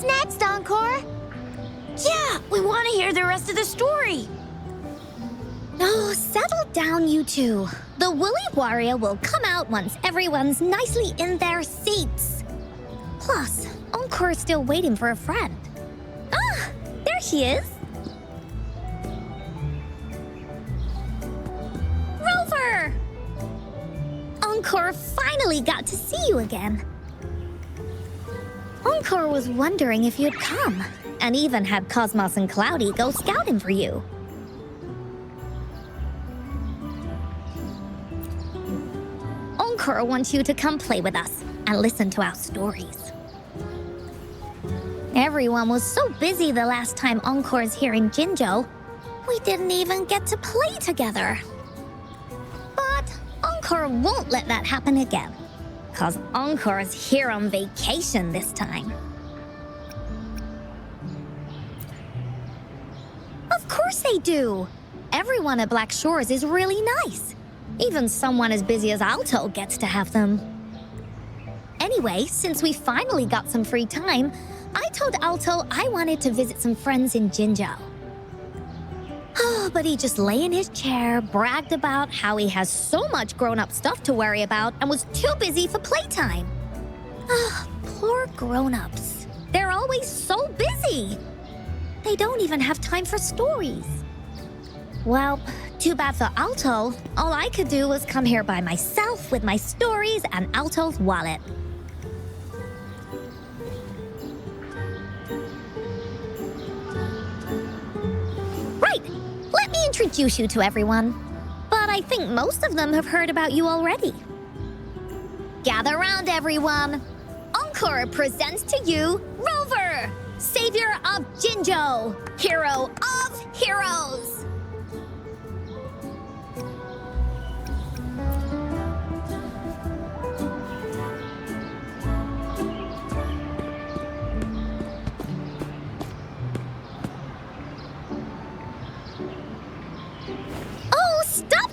next, Encore? Yeah, we want to hear the rest of the story. Oh, settle down, you two. The Woolly Warrior will come out once everyone's nicely in their seats. Plus, Encore's still waiting for a friend. Ah, there she is. Rover! Encore finally got to see you again. Encore was wondering if you'd come, and even had Cosmos and Cloudy go scouting for you. Encore wants you to come play with us and listen to our stories. Everyone was so busy the last time Encore's here in Jinzhou, we didn't even get to play together. But Encore won't let that happen again, cause Encore's here on vacation this time. Of course they do! Everyone at Black Shores is really nice. Even someone as busy as Alto gets to have them. Anyway, since we finally got some free time, I told Alto I wanted to visit some friends in Jinzhou. Oh, but he just lay in his chair, bragged about how he has so much grown-up stuff to worry about, and was too busy for playtime. Ah, poor grown-ups. They're always so busy. They don't even have time for stories. Well, too bad for Alto. All I could do was come here by myself with my stories and Alto's wallet. Right, let me introduce you to everyone. But I think most of them have heard about you already. Gather round, everyone. Encore presents to you Rover, savior of Jinzhou, hero of heroes.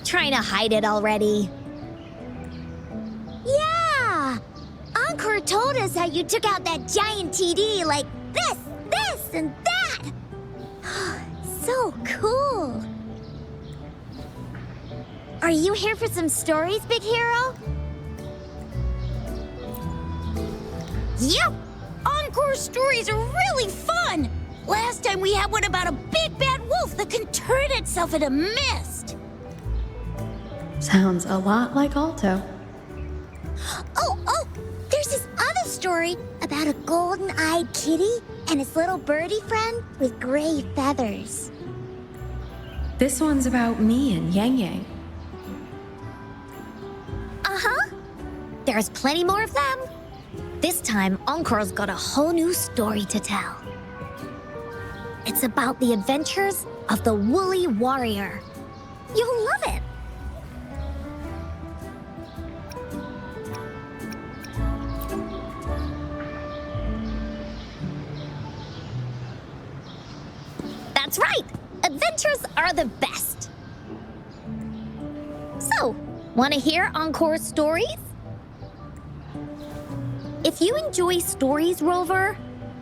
Trying to hide it already. Yeah! Encore told us how you took out that giant TD like this, and that! So cool! Are you here for some stories, Big Hero? Yep! Encore stories are really fun! Last time we had one about a big bad wolf that can turn itself into mist! Sounds a lot like Alto. Oh, there's this other story about a golden-eyed kitty and his little birdie friend with gray feathers. This one's about me and Yang Yang. Uh-huh. There's plenty more of them. This time, Encore's got a whole new story to tell. It's about the adventures of the Woolly Warrior. You'll love it. That's right! Adventures are the best! So, want to hear Encore's stories? If you enjoy stories, Rover,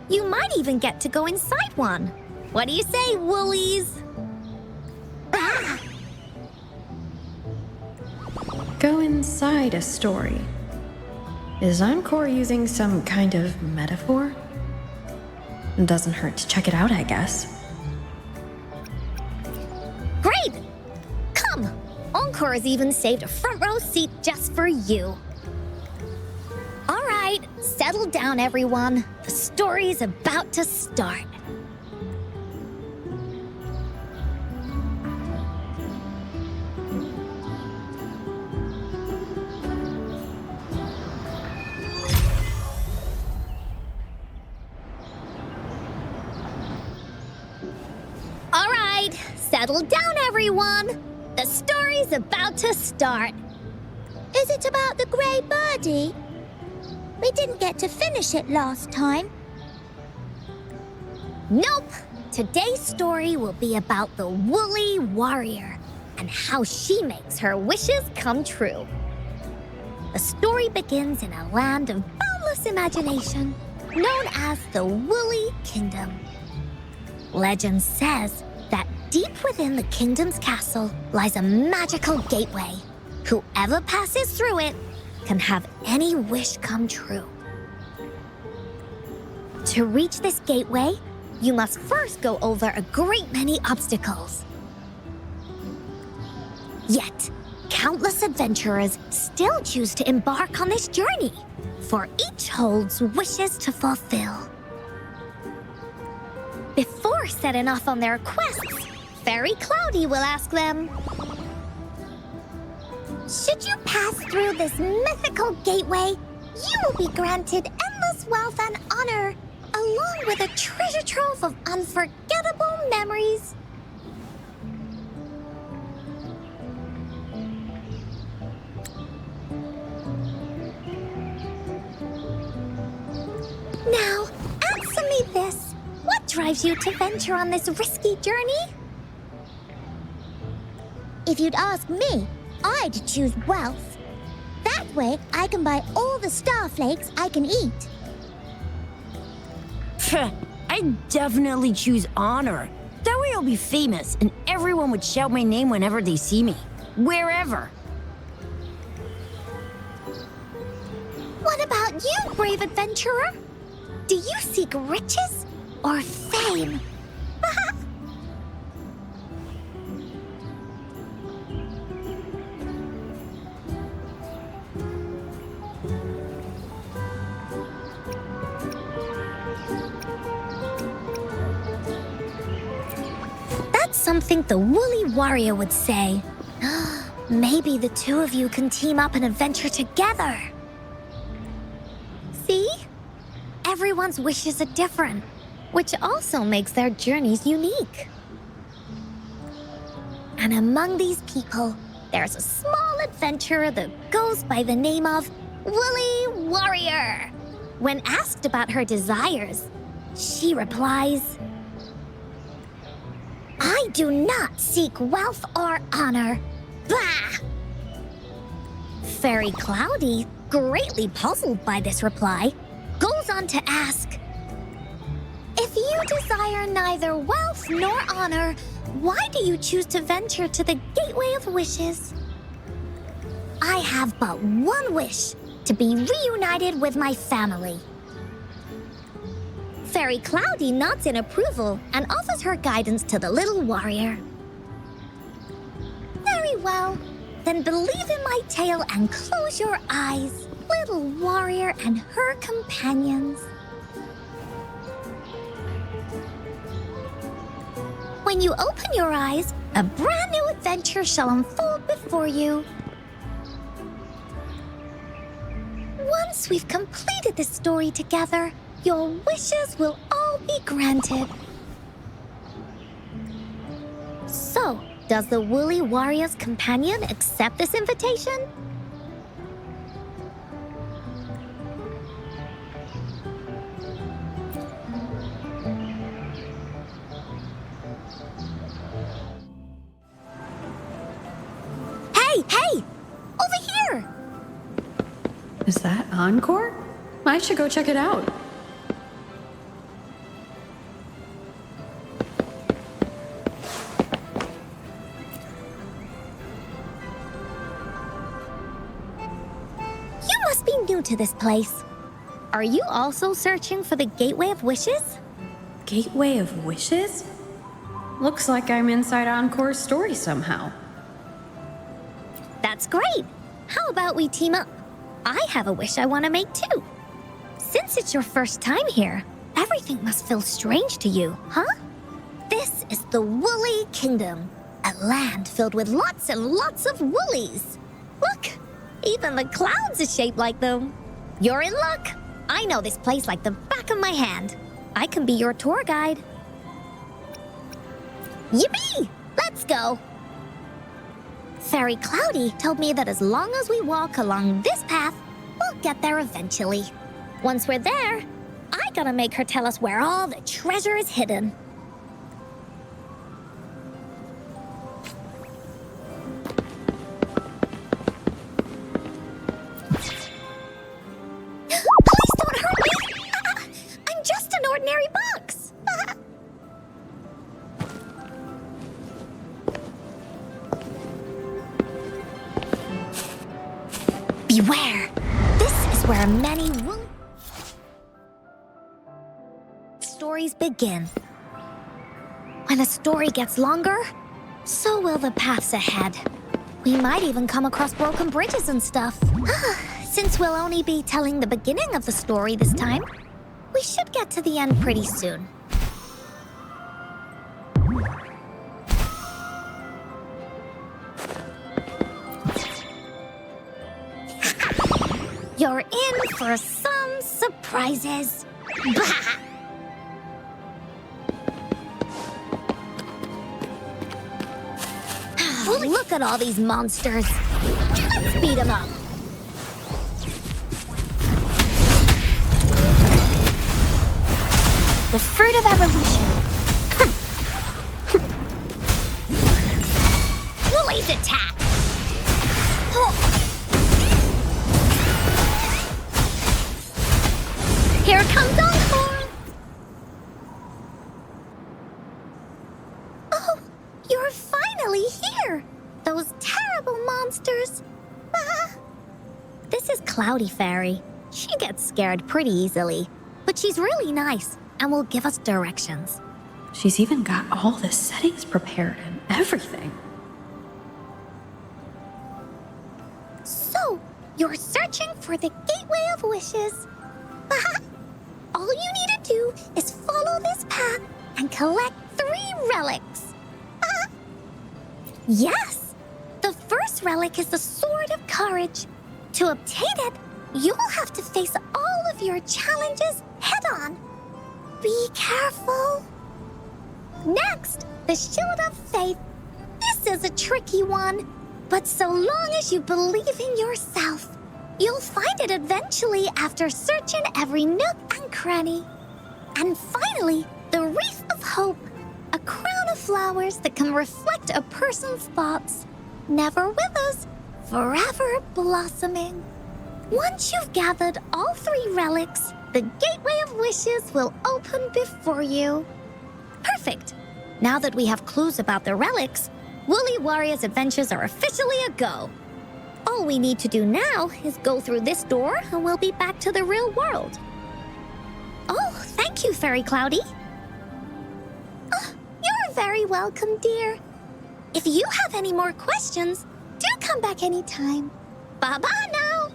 you might even get to go inside one. What do you say, Woolies? Ah! Go inside a story. Is Encore using some kind of metaphor? Doesn't hurt to check it out, I guess. Great! Come! Encore's even saved a front row seat just for you. All right, settle down, everyone. The story's about to start. All right, settle down, everyone. The story's about to start. Is it about the gray birdie? We didn't get to finish it last time. Nope. Today's story will be about the Woolly Warrior and how she makes her wishes come true. The story begins in a land of boundless imagination, known as the Woolly Kingdom. Legend says that deep within the kingdom's castle lies a magical gateway. Whoever passes through it can have any wish come true. To reach this gateway, you must first go over a great many obstacles. Yet, countless adventurers still choose to embark on this journey, for each holds wishes to fulfill. Before setting off on their quests, Fairy Cloudy will ask them, should you pass through this mythical gateway, you will be granted endless wealth and honor, along with a treasure trove of unforgettable memories. Now, answer me this. What drives you to venture on this risky journey? If you'd ask me, I'd choose wealth. That way, I can buy all the starflakes I can eat. I'd definitely choose honor. That way I'll be famous and everyone would shout my name whenever they see me. Wherever. What about you, brave adventurer? Do you seek riches or fame? That's something the Woolly Warrior would say. Maybe the two of you can team up and adventure together. See? Everyone's wishes are different, which also makes their journeys unique. And among these people, there's a small adventurer that goes by the name of Woolly Warrior. When asked about her desires, she replies, I do not seek wealth or honor. Bah! Fairy Cloudy, greatly puzzled by this reply, goes on to ask, if you desire neither wealth nor honor, why do you choose to venture to the Gateway of Wishes? I have but one wish, to be reunited with my family. Fairy Cloudy nods in approval and offers her guidance to the little warrior. Very well, then believe in my tale and close your eyes, little warrior and her companions. When you open your eyes, a brand new adventure shall unfold before you. Once we've completed this story together, your wishes will all be granted. So, does the Woolly Warrior's companion accept this invitation? Hey! Over here! Is that Encore? I should go check it out. You must be new to this place. Are you also searching for the Gateway of Wishes? Gateway of Wishes? Looks like I'm inside Encore's story somehow. That's great. How about we team up? I have a wish I want to make too. Since it's your first time here, everything must feel strange to you, huh? This is the Woolly Kingdom, a land filled with lots and lots of woolies. Look, even the clouds are shaped like them. You're in luck. I know this place like the back of my hand. I can be your tour guide. Yippee! Let's go. Fairy Cloudy told me that as long as we walk along this path, we'll get there eventually. Once we're there, I gotta make her tell us where all the treasure is hidden. Please don't hurt me! Beware! This is where many stories begin. When a story gets longer, so will the paths ahead. We might even come across broken bridges and stuff. Since we'll only be telling the beginning of the story this time, we should get to the end pretty soon. You're in for some surprises. Bah! Look at all these monsters. Let's beat them up. The fruit of evolution. Blaze attack. Here comes Encore. Oh, you're finally here. Those terrible monsters. Ah. This is Cloudy Fairy. She gets scared pretty easily, but she's really nice and will give us directions. She's even got all the settings prepared and everything. So, you're searching for the Gateway of Wishes. All you need to do is follow this path and collect 3 relics. Yes! The first relic is the Sword of Courage. To obtain it, you'll have to face all of your challenges head-on. Be careful. Next, the Shield of Faith. This is a tricky one, but so long as you believe in yourself, you'll find it eventually after searching every nook and cranny. And finally, the Wreath of Hope, a crown of flowers that can reflect a person's thoughts. Never withers, forever blossoming. Once you've gathered all 3 relics, the Gateway of Wishes will open before you. Perfect. Now that we have clues about the relics, Woolly Warrior's adventures are officially a go. All we need to do now is go through this door and we'll be back to the real world. Oh, thank you, Fairy Cloudy. You're very welcome, dear. If you have any more questions, do come back anytime. Bye-bye now.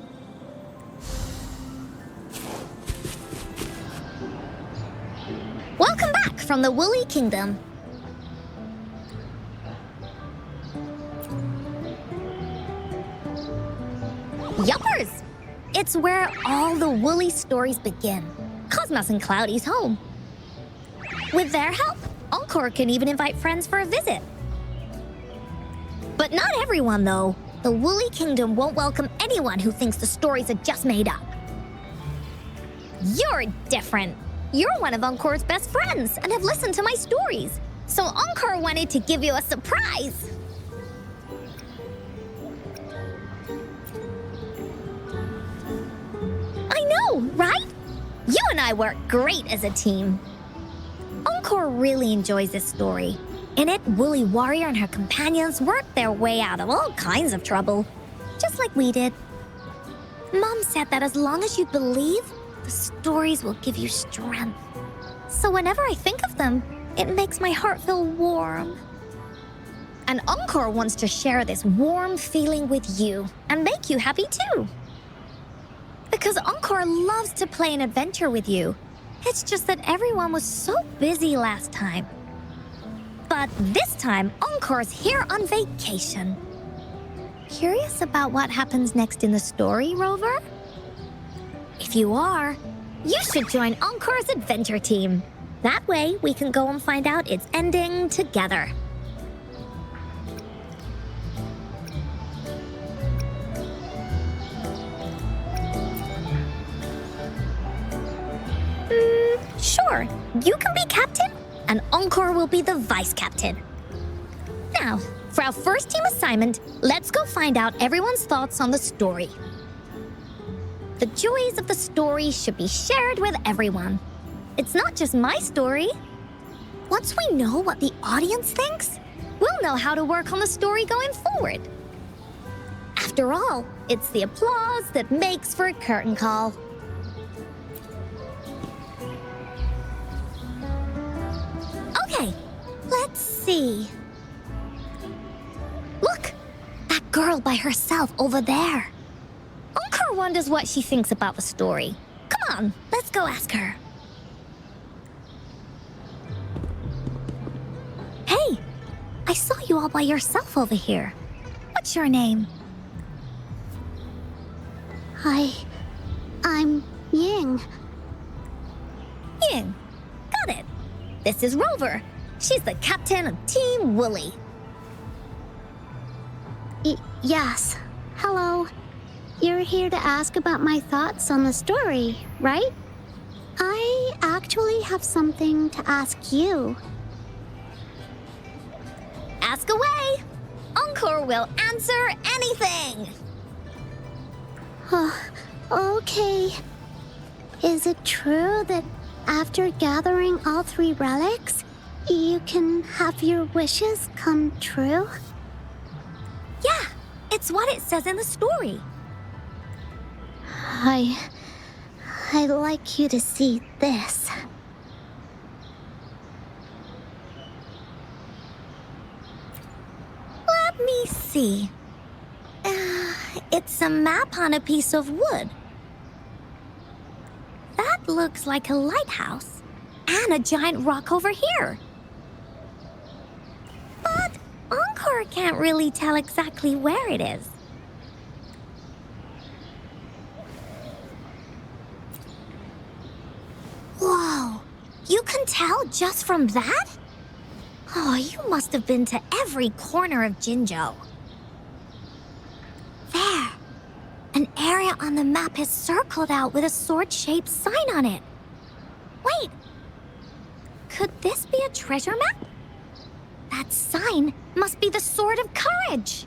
Welcome back from the Woolly Kingdom. Yuppers! It's where all the Woolly stories begin. Cosmos and Cloudy's home. With their help, Encore can even invite friends for a visit. But not everyone, though. The Woolly Kingdom won't welcome anyone who thinks the stories are just made up. You're different. You're one of Encore's best friends and have listened to my stories. So Encore wanted to give you a surprise. I know, right? You and I work great as a team. Encore really enjoys this story. In it, Woolly Warrior and her companions work their way out of all kinds of trouble, just like we did. Mom said that as long as you believe, the stories will give you strength. So whenever I think of them, it makes my heart feel warm. And Encore wants to share this warm feeling with you and make you happy too. Because Encore loves to play an adventure with you. It's just that everyone was so busy last time. But this time, Encore's here on vacation. Curious about what happens next in the story, Rover? If you are, you should join Encore's adventure team. That way, we can go and find out its ending together. Sure, you can be captain, and Encore will be the vice captain. Now, for our first team assignment, let's go find out everyone's thoughts on the story. The joys of the story should be shared with everyone. It's not just my story. Once we know what the audience thinks, we'll know how to work on the story going forward. After After all, it's the applause that makes for a curtain call. Okay, let's see. Look, that girl by herself over there. Encore wonders what she thinks about the story. Come on, let's go ask her. Hey, I saw you all by yourself over here. What's your name? Hi, I'm Ying. Ying. Got it. This is Rover. She's the captain of Team Woolly. Yes. Hello. You're here to ask about my thoughts on the story, right? I actually have something to ask you. Ask away. Encore will answer anything. Okay. Is it true that after gathering all 3 relics, you can have your wishes come true? Yeah, it's what it says in the story. I'd like you to see this. Let me see. It's a map on a piece of wood. That looks like a lighthouse and a giant rock over here. But Encore can't really tell exactly where it is. Whoa, you can tell just from that? Oh, you must have been to every corner of Jinzhou. There, an area on the map is circled out with a sword-shaped sign on it. Wait, could this be a treasure map? That sign must be the Sword of Courage.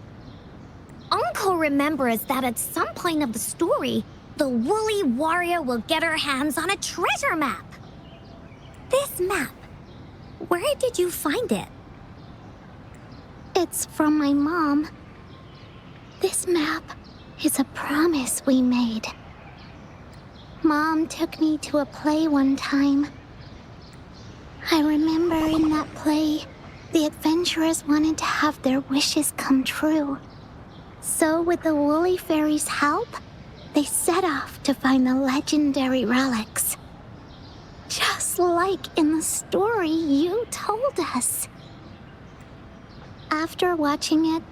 Encore remembers that at some point of the story, the woolly warrior will get her hands on a treasure map. This map, where did you find it? It's from my mom. This map is a promise we made. Mom took me to a play one time. I remember in that play, the adventurers wanted to have their wishes come true. So with the Woolly Fairy's help, they set off to find the legendary relics. Just like in the story you told us. After watching it,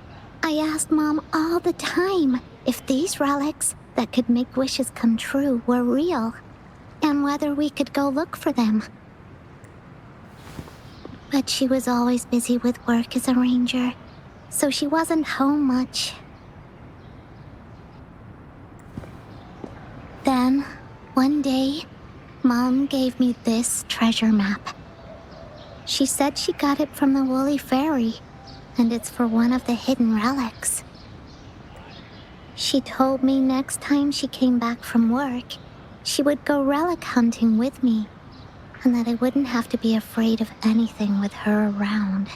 I asked Mom all the time if these relics that could make wishes come true were real, and whether we could go look for them. But she was always busy with work as a ranger, so she wasn't home much. Then, one day, Mom gave me this treasure map. She said she got it from the Woolly Fairy, and it's for one of the hidden relics. She told me next time she came back from work, she would go relic hunting with me, and that I wouldn't have to be afraid of anything with her around.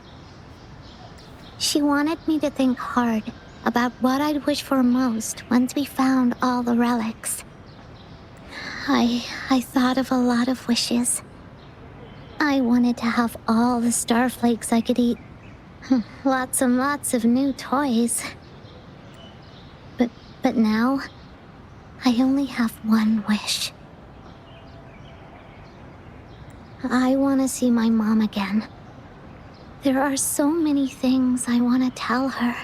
She wanted me to think hard about what I'd wish for most once we found all the relics. I thought of a lot of wishes. I wanted to have all the starflakes I could eat. Lots and lots of new toys. But now, I only have one wish. I want to see my mom again. There are so many things I want to tell her.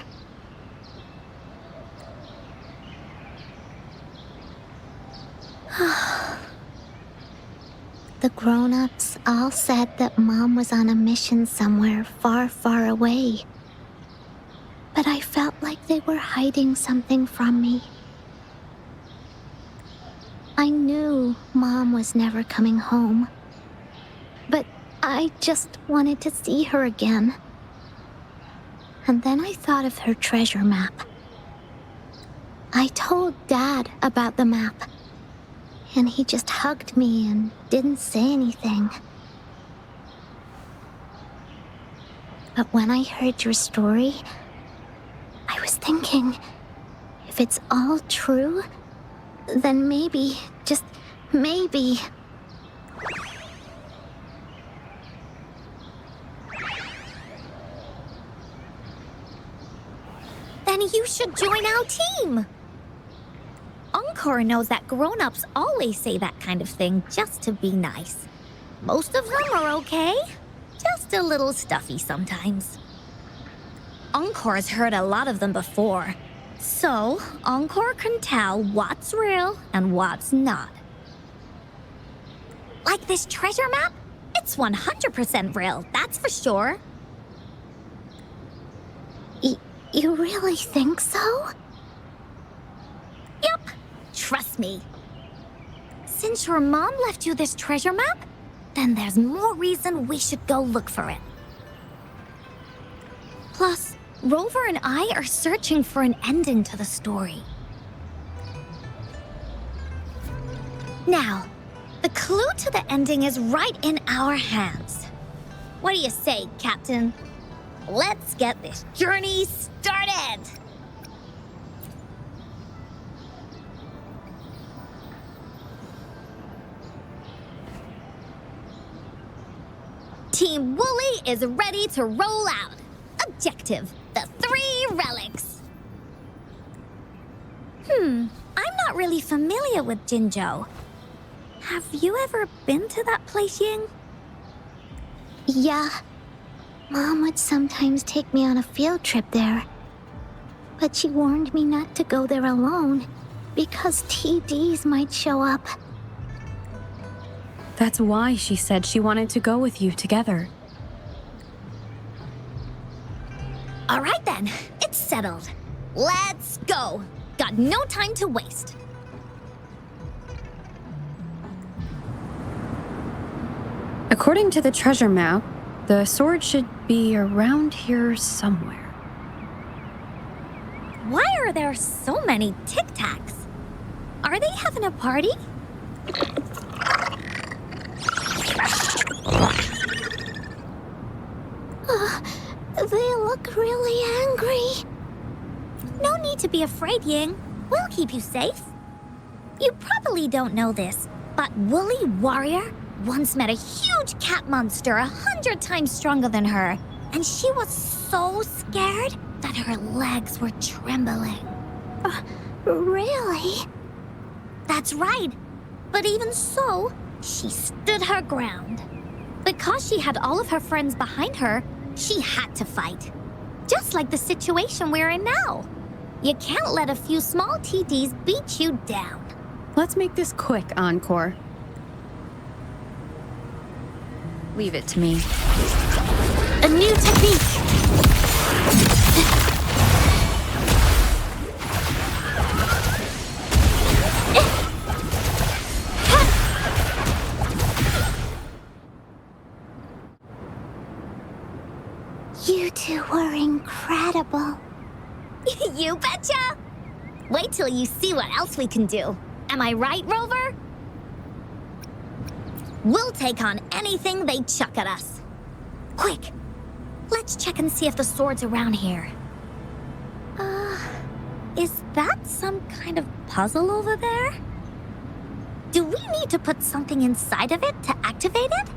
The grown-ups all said that Mom was on a mission somewhere far, far away. But I felt like they were hiding something from me. I knew Mom was never coming home. But I just wanted to see her again. And then I thought of her treasure map. I told Dad about the map. And he just hugged me and didn't say anything. But when I heard your story, I was thinking, if if it's all true, then maybe, just maybe, Then you should join our team. Encore knows that grown-ups always say that kind of thing just to be nice. Most of them are okay, just a little stuffy sometimes. Encore's heard a lot of them before, so Encore can tell what's real and what's not. Like this treasure map? It's 100% real, that's for sure. you really think so? Yup, trust me. Since your mom left you this treasure map, then there's more reason we should go look for it. Plus, Rover and I are searching for an ending to the story. Now, the clue to the ending is right in our hands. What do you say, Captain? Let's get this journey started! Team Wooly is ready to roll out. Objective, the 3 relics. I'm not really familiar with Jinzhou. Have you ever been to that place, Ying? Yeah. Mom would sometimes take me on a field trip there. But she warned me not to go there alone, because TDs might show up. That's why she said she wanted to go with you together. All right then, it's settled. Let's go. Got no time to waste. According to the treasure map, the sword should be around here somewhere. Why are there so many Tic Tacs? Are they having a party? They look really angry. No need to be afraid, Ying. We'll keep you safe. You probably don't know this, but Woolly Warrior once met a huge cat monster 100 times stronger than her, and she was so scared that her legs were trembling. Really? That's right. But even so, she stood her ground. Because she had all of her friends behind her, she had to fight. Just like the situation we're in now. You can't let a few small TDs beat you down. Let's make this quick, Encore. Leave it to me. A new technique. You two were incredible. You betcha! Wait till you see what else we can do. Am I right, Rover? We'll take on anything they chuck at us. Quick, let's check and see if the sword's around here. Is that some kind of puzzle over there? Do we need to put something inside of it to activate it?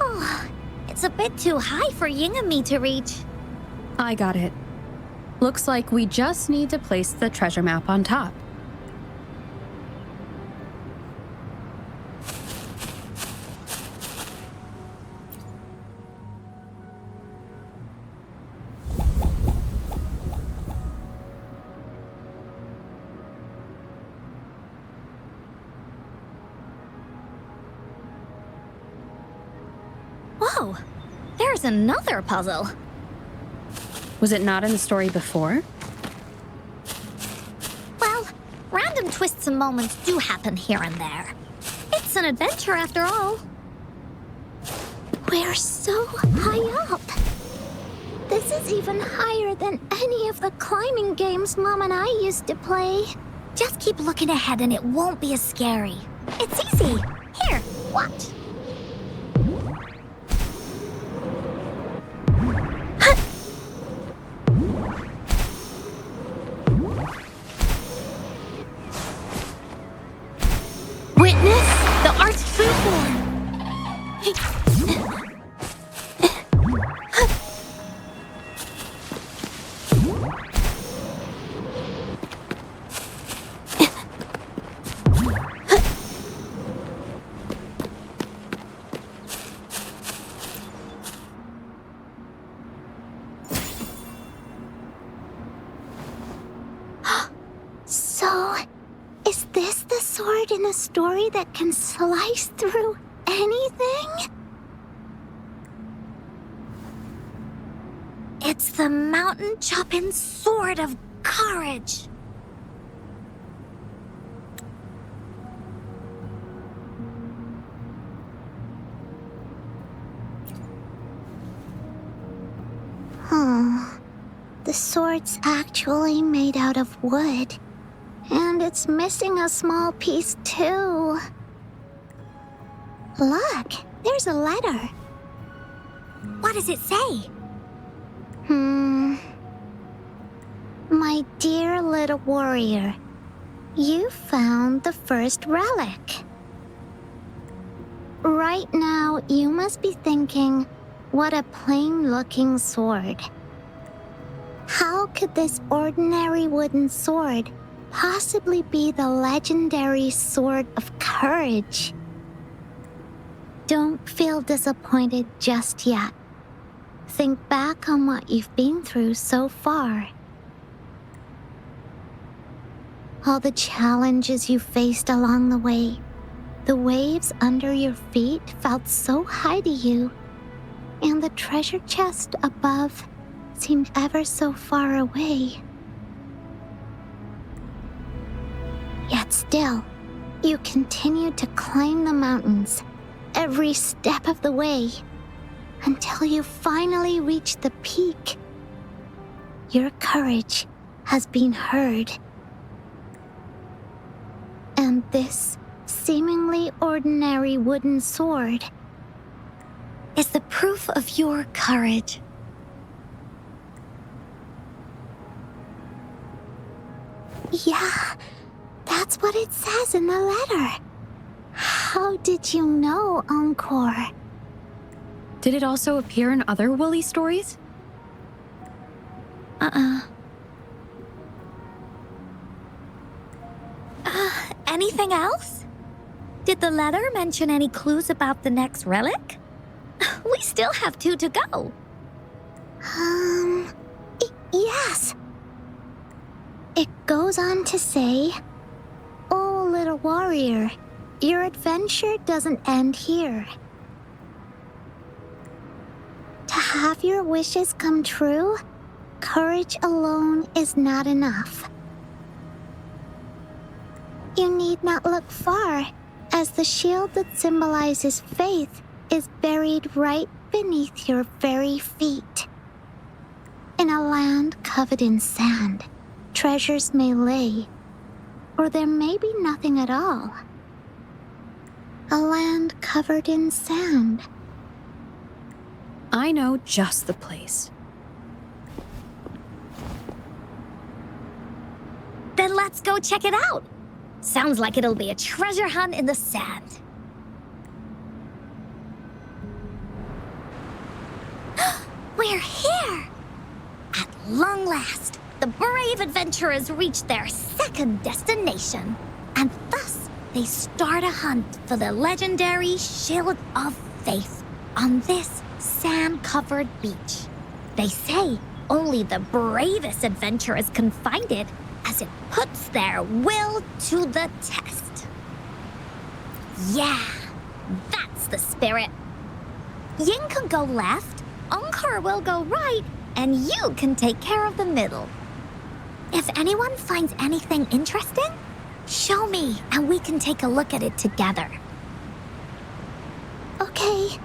Oh, it's a bit too high for Ying and me to reach. I got it. Looks like we just need to place the treasure map on top. Whoa, there's another puzzle. Was it not in the story before? Well, random twists and moments do happen here and there. It's an adventure after all. We're so high up. This is even higher than any of the climbing games Mom and I used to play. Just keep looking ahead and it won't be as scary. It's easy. Here, watch. Is this the sword in a story that can slice through anything? It's the mountain chopping sword of courage. The sword's actually made out of wood. And it's missing a small piece too. Look, there's a letter. What does it say? My dear little warrior, you found the first relic. Right now, you must be thinking, what a plain-looking sword. How could this ordinary wooden sword possibly be the legendary sword of courage? Don't feel disappointed just yet. Think back on what you've been through so far. All the challenges you faced along the way. The waves under your feet felt so high to you, and the treasure chest above seemed ever so far away. Yet still, you continued to climb the mountains every step of the way until you finally reached the peak. Your courage has been heard. And this seemingly ordinary wooden sword Is the proof of your courage. Yeah, that's what it says in the letter. How did you know, Encore? Did it also appear in other Woolly stories? Anything else? Did the letter mention any clues about the next relic? We still have 2 to go. Yes. It goes on to say, "Oh, little warrior, your adventure doesn't end here. To have your wishes come true, courage alone is not enough. You need not look far, as the shield that symbolizes faith is buried right beneath your very feet. In a land covered in sand, treasures may lay, or there may be nothing at all. A land covered in sand." I know just the place. Then let's go check it out. Sounds like it'll be a treasure hunt in the sand. We're here! At long last, the brave adventurers reached their second destination. And thus, they start a hunt for the legendary Shield of Faith on this sand-covered beach. They say only the bravest adventurers can find it, as it puts their will to the test. Yeah, that's the spirit. Ying can go left, Encore will go right, and you can take care of the middle. If anyone finds anything interesting, show me and we can take a look at it together. Okay.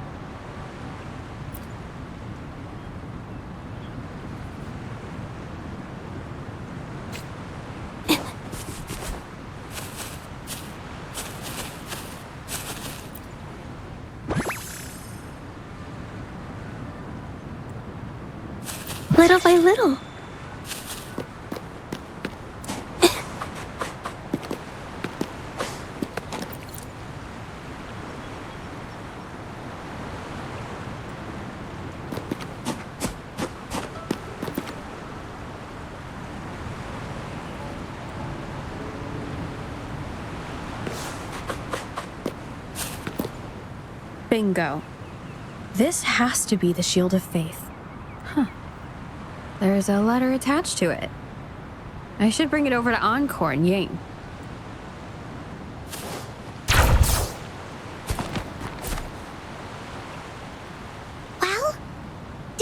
Little by little. Bingo. This has to be the Shield of Faith. Huh. There's a letter attached to it. I should bring it over to Encore and Ying.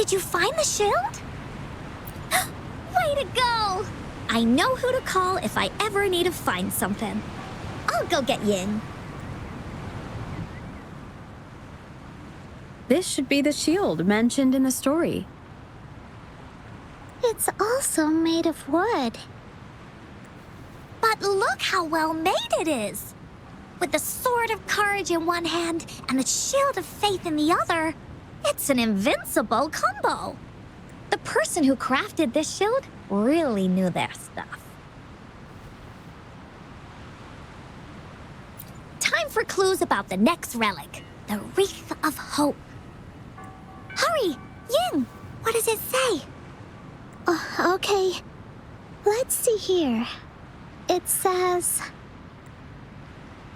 Did you find the shield? Way to go! I know who to call if I ever need to find something. I'll go get Ying. This should be the shield mentioned in the story. It's also made of wood. But look how well made it is! With the sword of courage in one hand and the shield of faith in the other, it's an invincible combo. The person who crafted this shield really knew their stuff. Time for clues about the next relic, the Wreath of Hope. Hurry! Ying! What does it say? Okay. Let's see here. It says,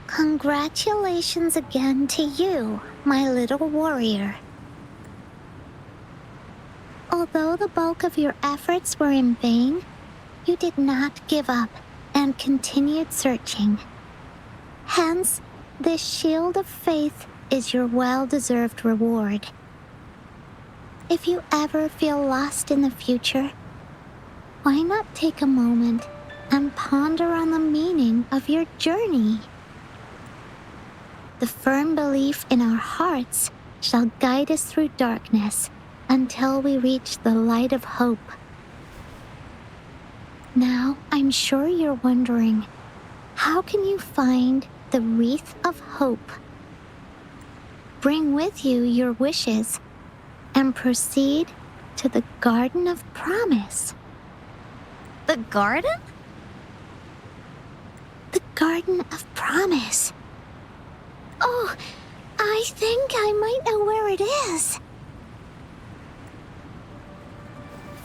"Congratulations again to you, my little warrior. Although the bulk of your efforts were in vain, you did not give up and continued searching. Hence, this shield of faith is your well-deserved reward. If you ever feel lost in the future, why not take a moment and ponder on the meaning of your journey? The firm belief in our hearts shall guide us through darkness until we reach the light of hope." Now, I'm sure you're wondering, how can you find the Wreath of Hope? Bring with you your wishes and proceed to the Garden of Promise. The garden? The Garden of Promise. Oh, I think I might know where it is.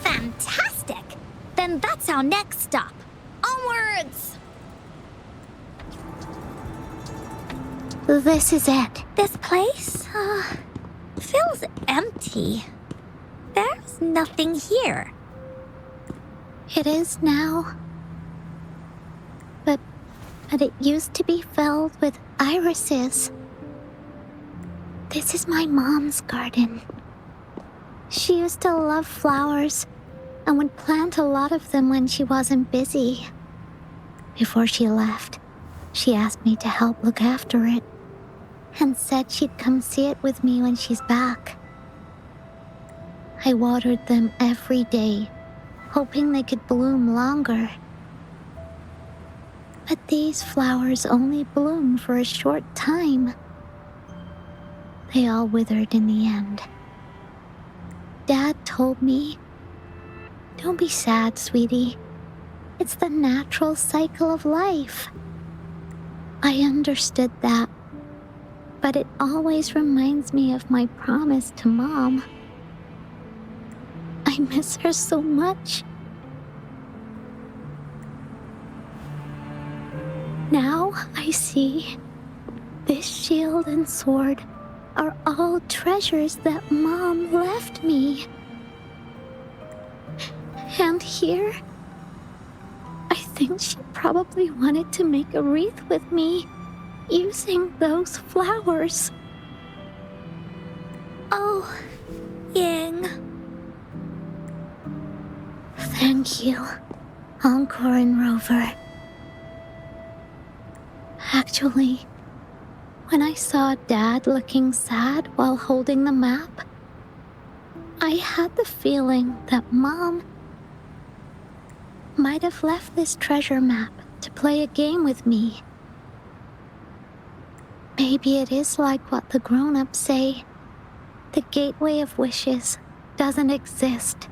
Fantastic! Then that's our next stop. Onwards! This is it. This place, feels empty. There's nothing here. It is now. But it used to be filled with irises. This is my mom's garden. She used to love flowers and would plant a lot of them when she wasn't busy. Before she left, she asked me to help look after it and said she'd come see it with me when she's back. I watered them every day, hoping they could bloom longer. But these flowers only bloomed for a short time. They all withered in the end. Dad told me, "Don't be sad, sweetie. It's the natural cycle of life." I understood that, but it always reminds me of my promise to Mom. I miss her so much. Now I see this shield and sword are all treasures that Mom left me. And here, I think she probably wanted to make a wreath with me using those flowers. Oh, Ying. Thank you, Encore and Rover. Actually, when I saw Dad looking sad while holding the map, I had the feeling that Mom might have left this treasure map to play a game with me. Maybe it is like what the grown-ups say. The gateway of wishes doesn't exist.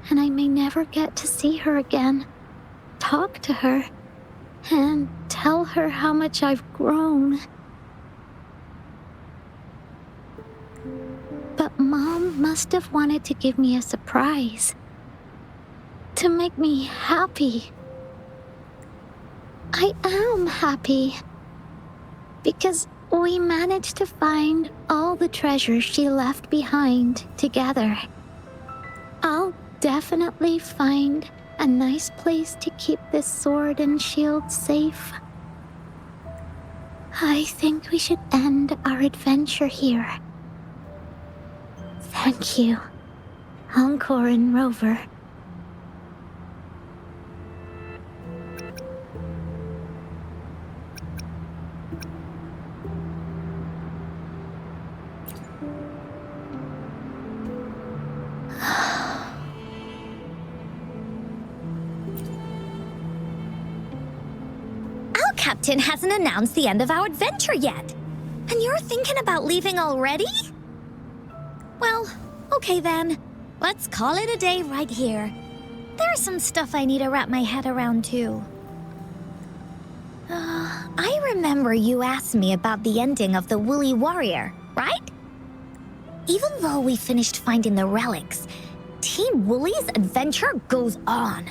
And I may never get to see her again, talk to her, and tell her how much I've grown. But Mom must have wanted to give me a surprise. To make me happy. I am happy. Because we managed to find all the treasures she left behind together. I'll definitely find a nice place to keep this sword and shield safe. I think we should end our adventure here. Thank you, Encore and Rover. Our captain hasn't announced the end of our adventure yet. And you're thinking about leaving already? Well, okay then. Let's call it a day right here. There's some stuff I need to wrap my head around too. I remember you asked me about the ending of the Woolly Warrior, right? Even though we finished finding the relics, Team Woolly's adventure goes on.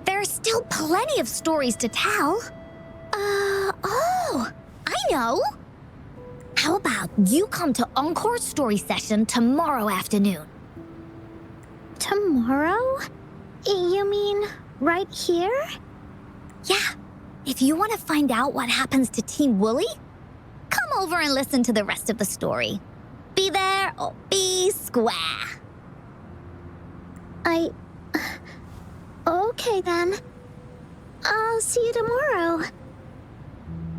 There's still plenty of stories to tell. Oh, I know. How about you come to Encore's story session tomorrow afternoon? Tomorrow? You mean right here? Yeah, if you want to find out what happens to Team Woolly, come over and listen to the rest of the story. Be there or be square. Okay then. I'll see you tomorrow.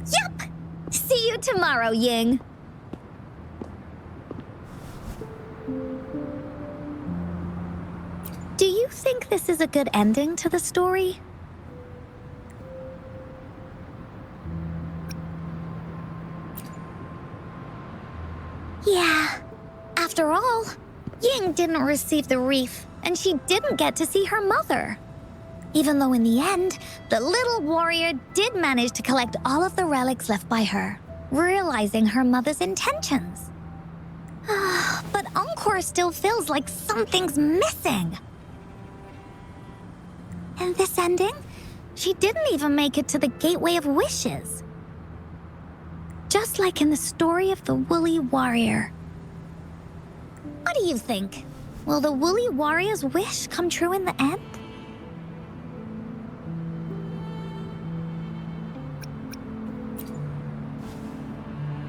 Yup! See you tomorrow, Ying. Do you think this is a good ending to the story? Yeah. After all, Ying didn't receive the wreath, and she didn't get to see her mother. Even though in the end, the little warrior did manage to collect all of the relics left by her, realizing her mother's intentions. But Encore still feels like something's missing. In this ending, she didn't even make it to the Gateway of Wishes. Just like in the story of the Woolly Warrior. What do you think? Will the Woolly Warrior's wish come true in the end?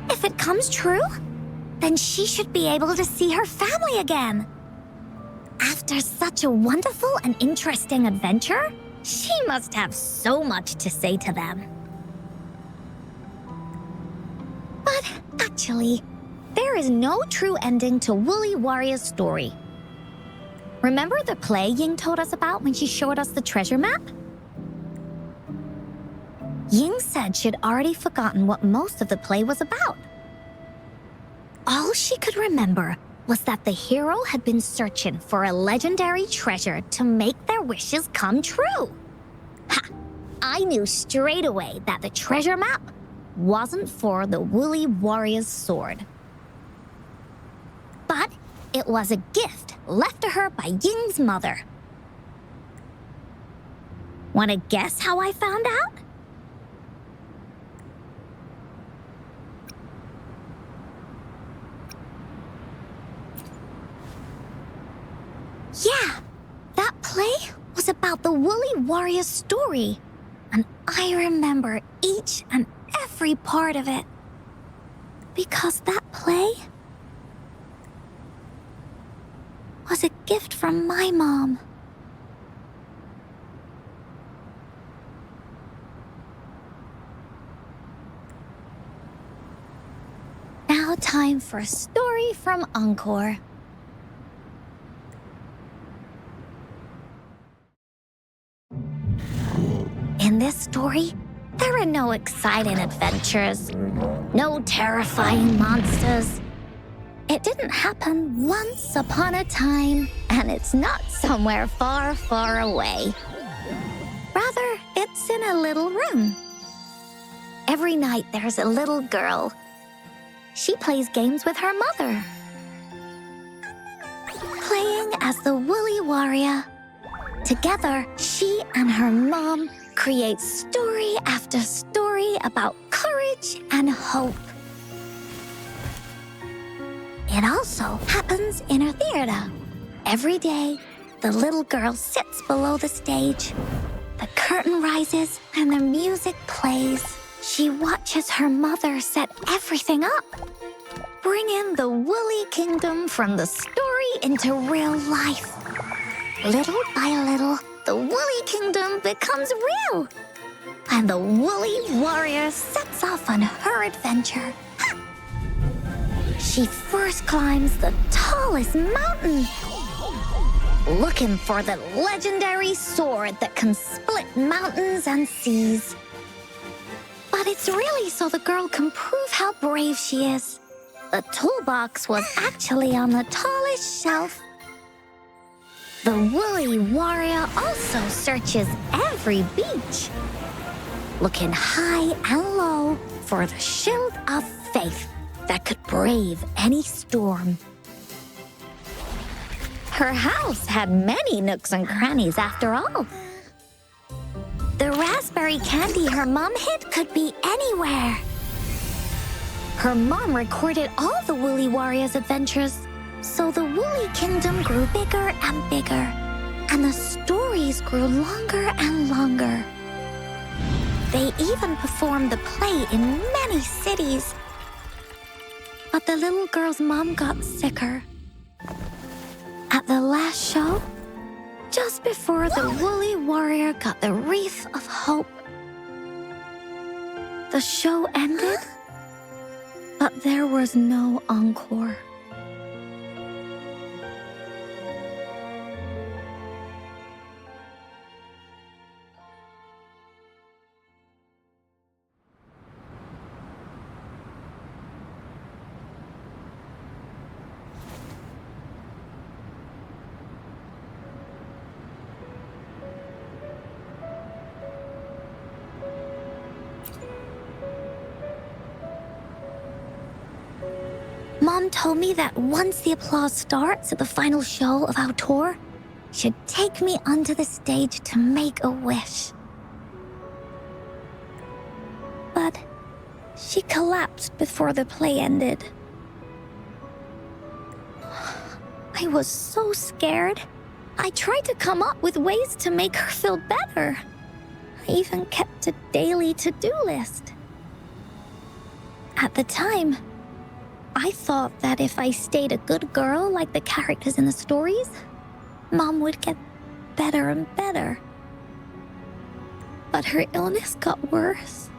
If it comes true, then she should be able to see her family again. After such a wonderful and interesting adventure, she must have so much to say to them. But actually, there is no true ending to Woolly Warrior's story. Remember the play Ying told us about when she showed us the treasure map? Ying said she'd already forgotten what most of the play was about. All she could remember was that the hero had been searching for a legendary treasure to make their wishes come true. Ha! I knew straight away that the treasure map wasn't for the Woolly Warrior's sword. But it was a gift left to her by Ying's mother. Want to guess how I found out? Yeah, that play was about the Woolly Warrior's story, and I remember each and every part of it. Because that play was a gift from my mom. Now time for a story from Encore. In this story, there are no exciting adventures, no terrifying monsters. It didn't happen once upon a time, and it's not somewhere far, far away. Rather, it's in a little room. Every night there's a little girl. She plays games with her mother, playing as the Woolly Warrior. Together, she and her mom create story after story about courage and hope. It also happens in her theater. Every day, the little girl sits below the stage. The curtain rises and the music plays. She watches her mother set everything up. bringing the Woolly Kingdom from the story into real life. Little by little, the Woolly Kingdom becomes real. And the Woolly Warrior sets off on her adventure. Ha! She first climbs the tallest mountain, looking for the legendary sword that can split mountains and seas. But it's really so the girl can prove how brave she is. The toolbox was actually on the tallest shelf. The Woolly Warrior also searches every beach, looking high and low for the shield of faith that could brave any storm. Her house had many nooks and crannies after all. The raspberry candy her mom hid could be anywhere. Her mom recorded all the Woolly Warrior's adventures, so the Woolly Kingdom grew bigger and bigger, and the stories grew longer and longer. They even performed the play in many cities. But the little girl's mom got sicker. At the last show, just before the Woolly Warrior got the wreath of hope, the show ended, but there was no encore. Mom told me that once the applause starts at the final show of our tour, she'd take me onto the stage to make a wish. But she collapsed before the play ended. I was so scared. I tried to come up with ways to make her feel better. I even kept a daily to-do list. At the time, I thought that if I stayed a good girl like the characters in the stories, Mom would get better and better. But her illness got worse.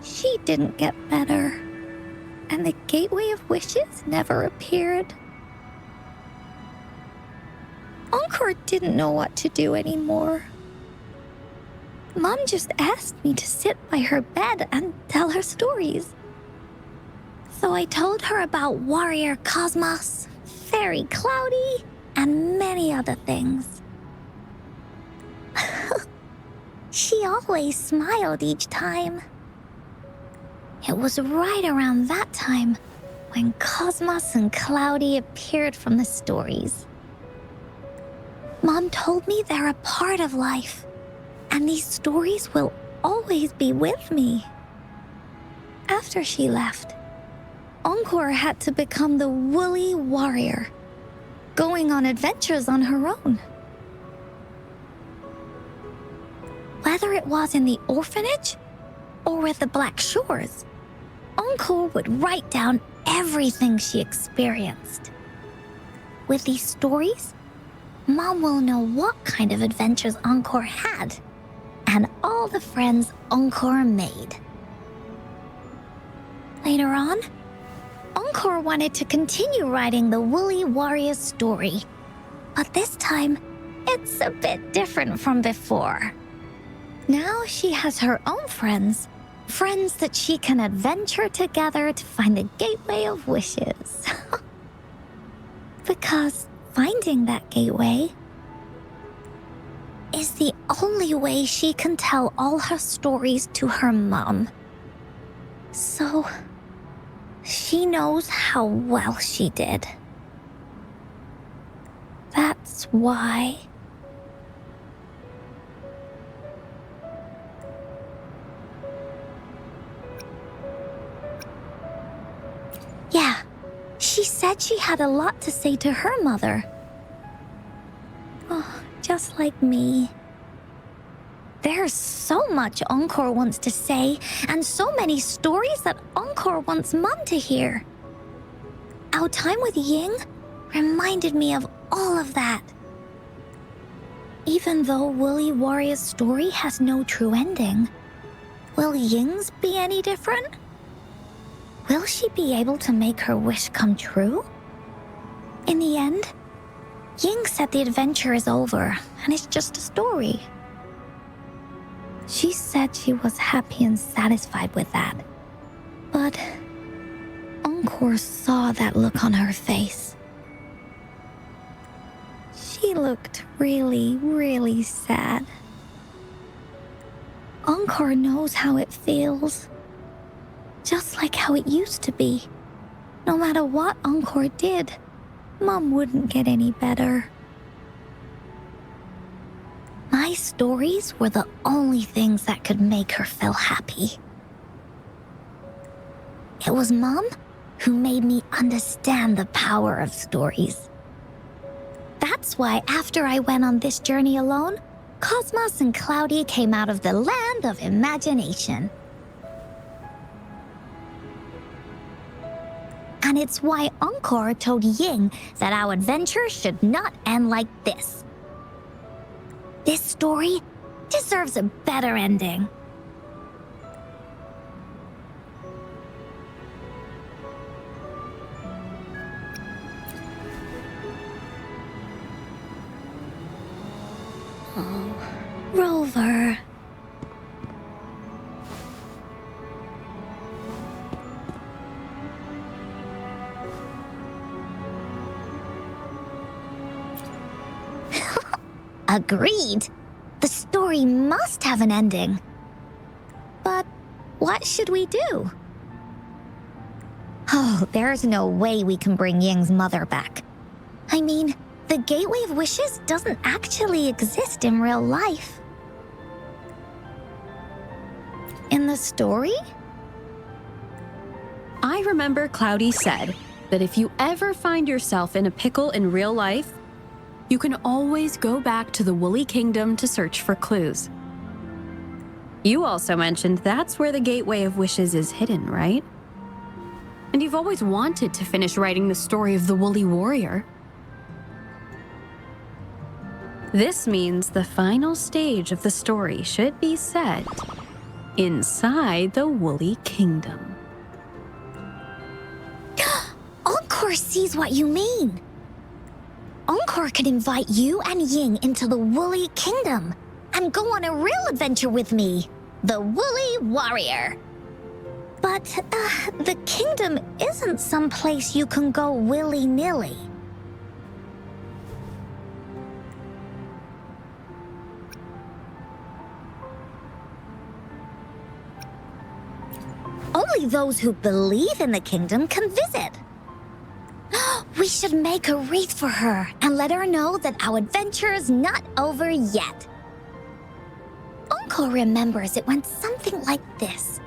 She didn't get better, and the Gateway of Wishes never appeared. Encore didn't know what to do anymore. Mom just asked me to sit by her bed and tell her stories. So I told her about Warrior Cosmos, Fairy Cloudy, and many other things. She always smiled each time. It was right around that time when Cosmos and Cloudy appeared from the stories. Mom told me they're a part of life, and these stories will always be with me. After she left, Encore had to become the Woolly Warrior, going on adventures on her own. Whether it was in the orphanage or with the Black Shores, Encore would write down everything she experienced. With these stories, Mom will know what kind of adventures Encore had and all the friends Encore made. Later on, Encore wanted to continue writing the Woolly Warrior story, but this time, it's a bit different from before. Now she has her own friends that she can adventure together to find the Gateway of Wishes. Because finding that gateway is the only way she can tell all her stories to her mom. So she knows how well she did. That's why. Yeah, she said she had a lot to say to her mother. Oh, just like me. There's so much Encore wants to say, and so many stories that Encore wants Mom to hear. Our time with Ying reminded me of all of that. Even though Woolly Warrior's story has no true ending, will Ying's be any different? Will she be able to make her wish come true? In the end, Ying said the adventure is over and it's just a story. She said she was happy and satisfied with that. But Encore saw that look on her face. She looked really, really sad. Encore knows how it feels. Just like how it used to be. No matter what Encore did, Mom wouldn't get any better. My stories were the only things that could make her feel happy. It was Mom who made me understand the power of stories. That's why after I went on this journey alone, Cosmos and Cloudy came out of the land of imagination. And it's why Encore told Ying that our adventure should not end like this. This story deserves a better ending. Oh, Rover. Agreed. The story must have an ending. But what should we do? Oh, there's no way we can bring Ying's mother back. I mean, the Gateway of Wishes doesn't actually exist in real life. In the story? I remember Cloudy said that if you ever find yourself in a pickle in real life, you can always go back to the Woolly Kingdom to search for clues. You also mentioned that's where the Gateway of Wishes is hidden, right? And you've always wanted to finish writing the story of the Woolly Warrior. This means the final stage of the story should be set inside the Woolly Kingdom. Encore sees what you mean. Encore could invite you and Ying into the Woolly Kingdom and go on a real adventure with me, the Woolly Warrior. But the kingdom isn't some place you can go willy-nilly. Only those who believe in the kingdom can visit. We should make a wreath for her and let her know that our adventure is not over yet. Uncle remembers it went something like this.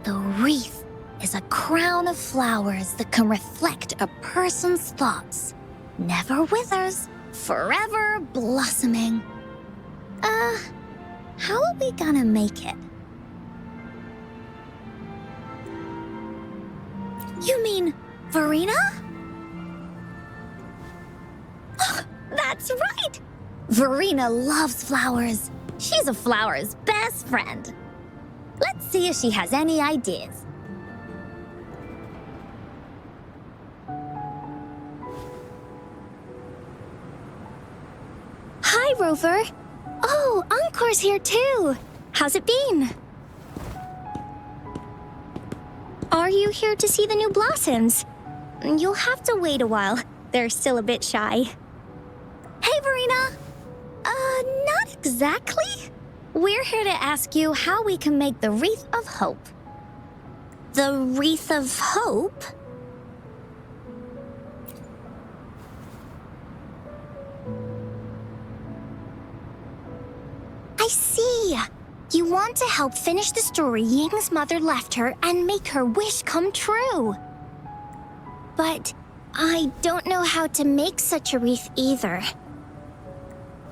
The wreath is a crown of flowers that can reflect a person's thoughts. Never withers, forever blossoming. How are we gonna make it? You mean Verena? That's right! Verena loves flowers. She's a flower's best friend. Let's see if she has any ideas. Hi, Rover. Oh, Encore's here too. How's it been? Are you here to see the new blossoms? You'll have to wait a while. They're still a bit shy. Hey, Verena. Not exactly. We're here to ask you how we can make the Wreath of Hope. The Wreath of Hope? I see. You want to help finish the story Ying's mother left her and make her wish come true. But I don't know how to make such a wreath either.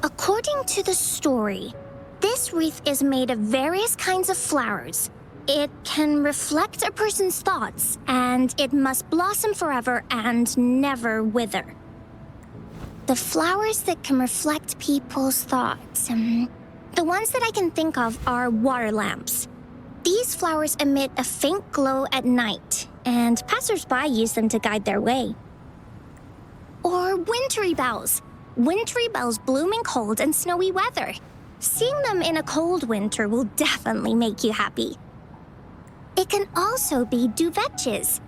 According to the story, this wreath is made of various kinds of flowers, It can reflect a person's thoughts, and it must blossom forever and never wither. The flowers that can reflect people's thoughts, the ones that I can think of are water lamps. These flowers emit a faint glow at night, and passersby use them to guide their way. Or wintry bells. Wintry bells bloom in cold and snowy weather. Seeing them in a cold winter will definitely make you happy. It can also be duvetches.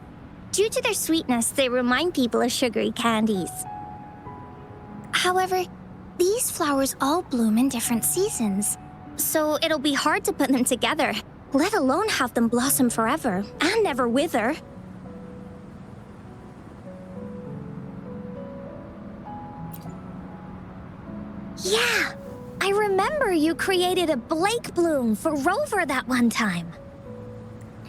Due to their sweetness, they remind people of sugary candies. However, these flowers all bloom in different seasons, so it'll be hard to put them together, let alone have them blossom forever and never wither. Yeah, I remember you created a Blake bloom for Rover that one time.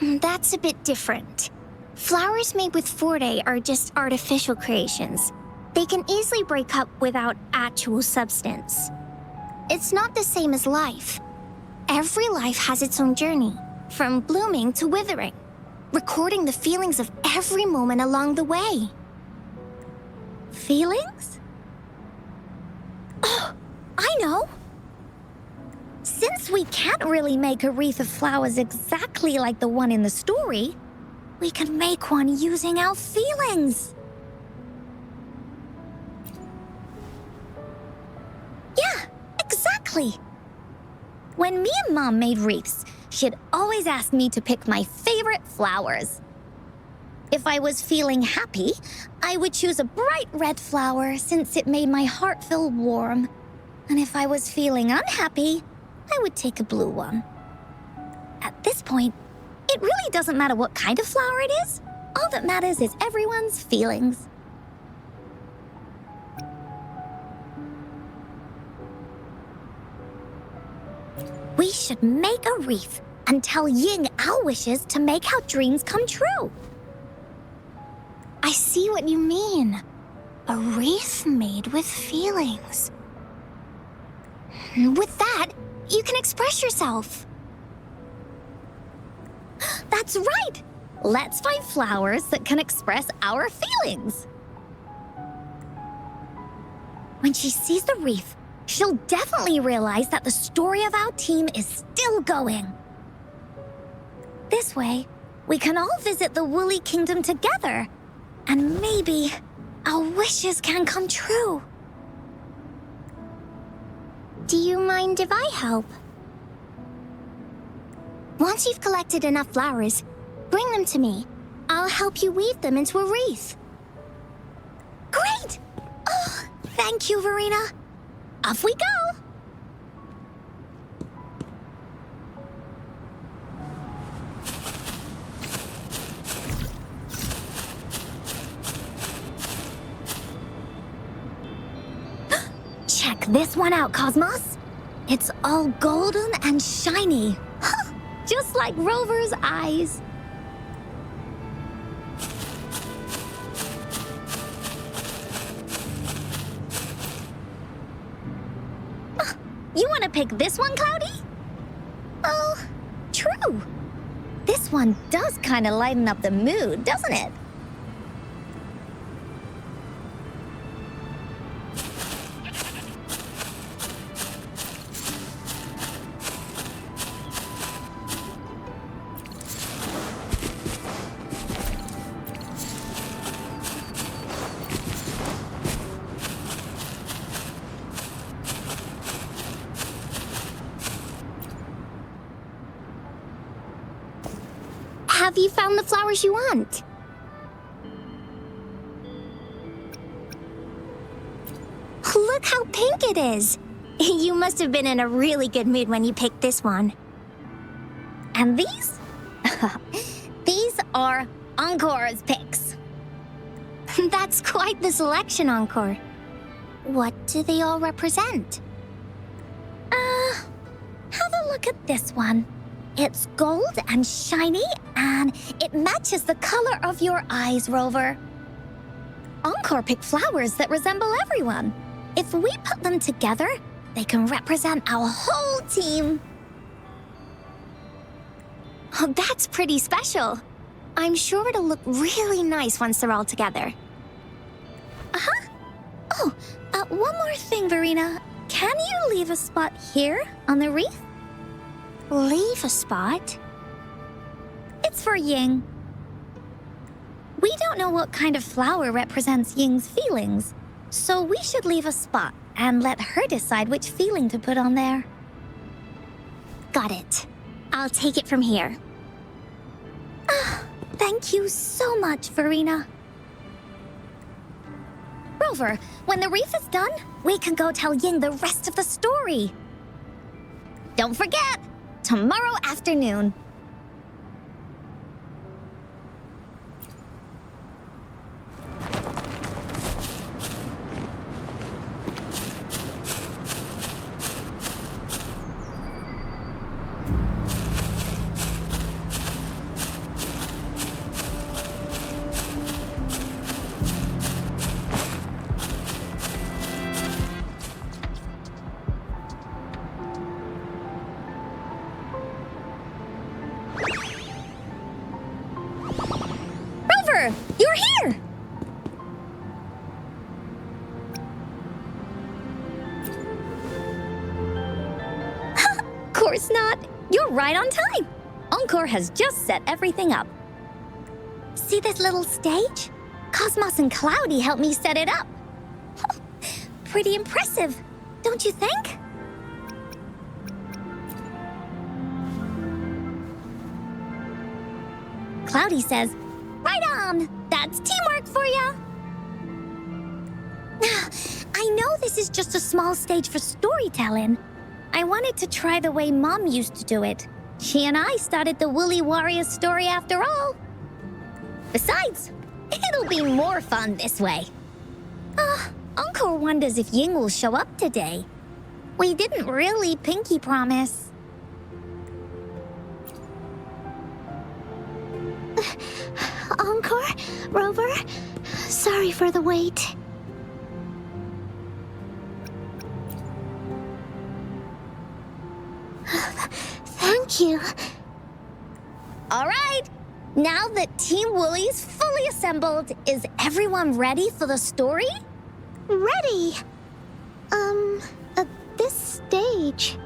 That's a bit different. Flowers made with Forte are just artificial creations. They can easily break up without actual substance. It's not the same as life. Every life has its own journey, from blooming to withering, recording the feelings of every moment along the way. Feelings? Oh, I know! Since we can't really make a wreath of flowers exactly like the one in the story, we can make one using our feelings. Yeah, exactly. When me and Mom made wreaths, she'd always ask me to pick my favorite flowers. If I was feeling happy, I would choose a bright red flower since it made my heart feel warm. And if I was feeling unhappy, I would take a blue one. At this point, it really doesn't matter what kind of flower it is. All that matters is everyone's feelings. We should make a wreath and tell Ying our wishes to make our dreams come true. I see what you mean. A wreath made with feelings. With that, you can express yourself. That's right! Let's find flowers that can express our feelings. When she sees the wreath, she'll definitely realize that the story of our team is still going. This way, we can all visit the Woolly Kingdom together, and maybe our wishes can come true. Do you mind if I help? Once you've collected enough flowers, bring them to me. I'll help you weave them into a wreath. Great! Oh, thank you, Verena. Off we go! Check this one out, Cosmos. It's all golden and shiny. Just like Rover's eyes. You want to pick this one, Cloudy? Oh, true. This one does kind of lighten up the mood, doesn't it? Have you found the flowers you want? Look how pink it is! You must have been in a really good mood when you picked this one. And these? These are Encore's picks. That's quite the selection, Encore. What do they all represent? Have a look at this one. It's gold and shiny, and it matches the color of your eyes, Rover. Encore picked flowers that resemble everyone. If we put them together, they can represent our whole team. Oh, that's pretty special. I'm sure it'll look really nice once they're all together. Uh-huh. Oh, one more thing, Verena. Can you leave a spot here on the reef? Leave a spot? It's for Ying. We don't know what kind of flower represents Ying's feelings, so we should leave a spot and let her decide which feeling to put on there. Got it. I'll take it from here. Thank you so much, Verena. Rover, when the reef is done, we can go tell Ying the rest of the story. Don't forget, tomorrow afternoon. Rover, you're here! Course not. You're right on time. Encore has just set everything up. See this little stage? Cosmos and Cloudy helped me set it up. Pretty impressive, don't you think? Cloudy says, right on! That's teamwork for ya! I know this is just a small stage for storytelling. I wanted to try the way Mom used to do it. She and I started the Woolly Warriors story after all. Besides, it'll be more fun this way. Encore wonders if Ying will show up today. We didn't really pinky promise. Encore? Rover? Sorry for the wait. Thank you. All right, now that Team Woolly's fully assembled, is everyone ready for the story? Ready. At this stage.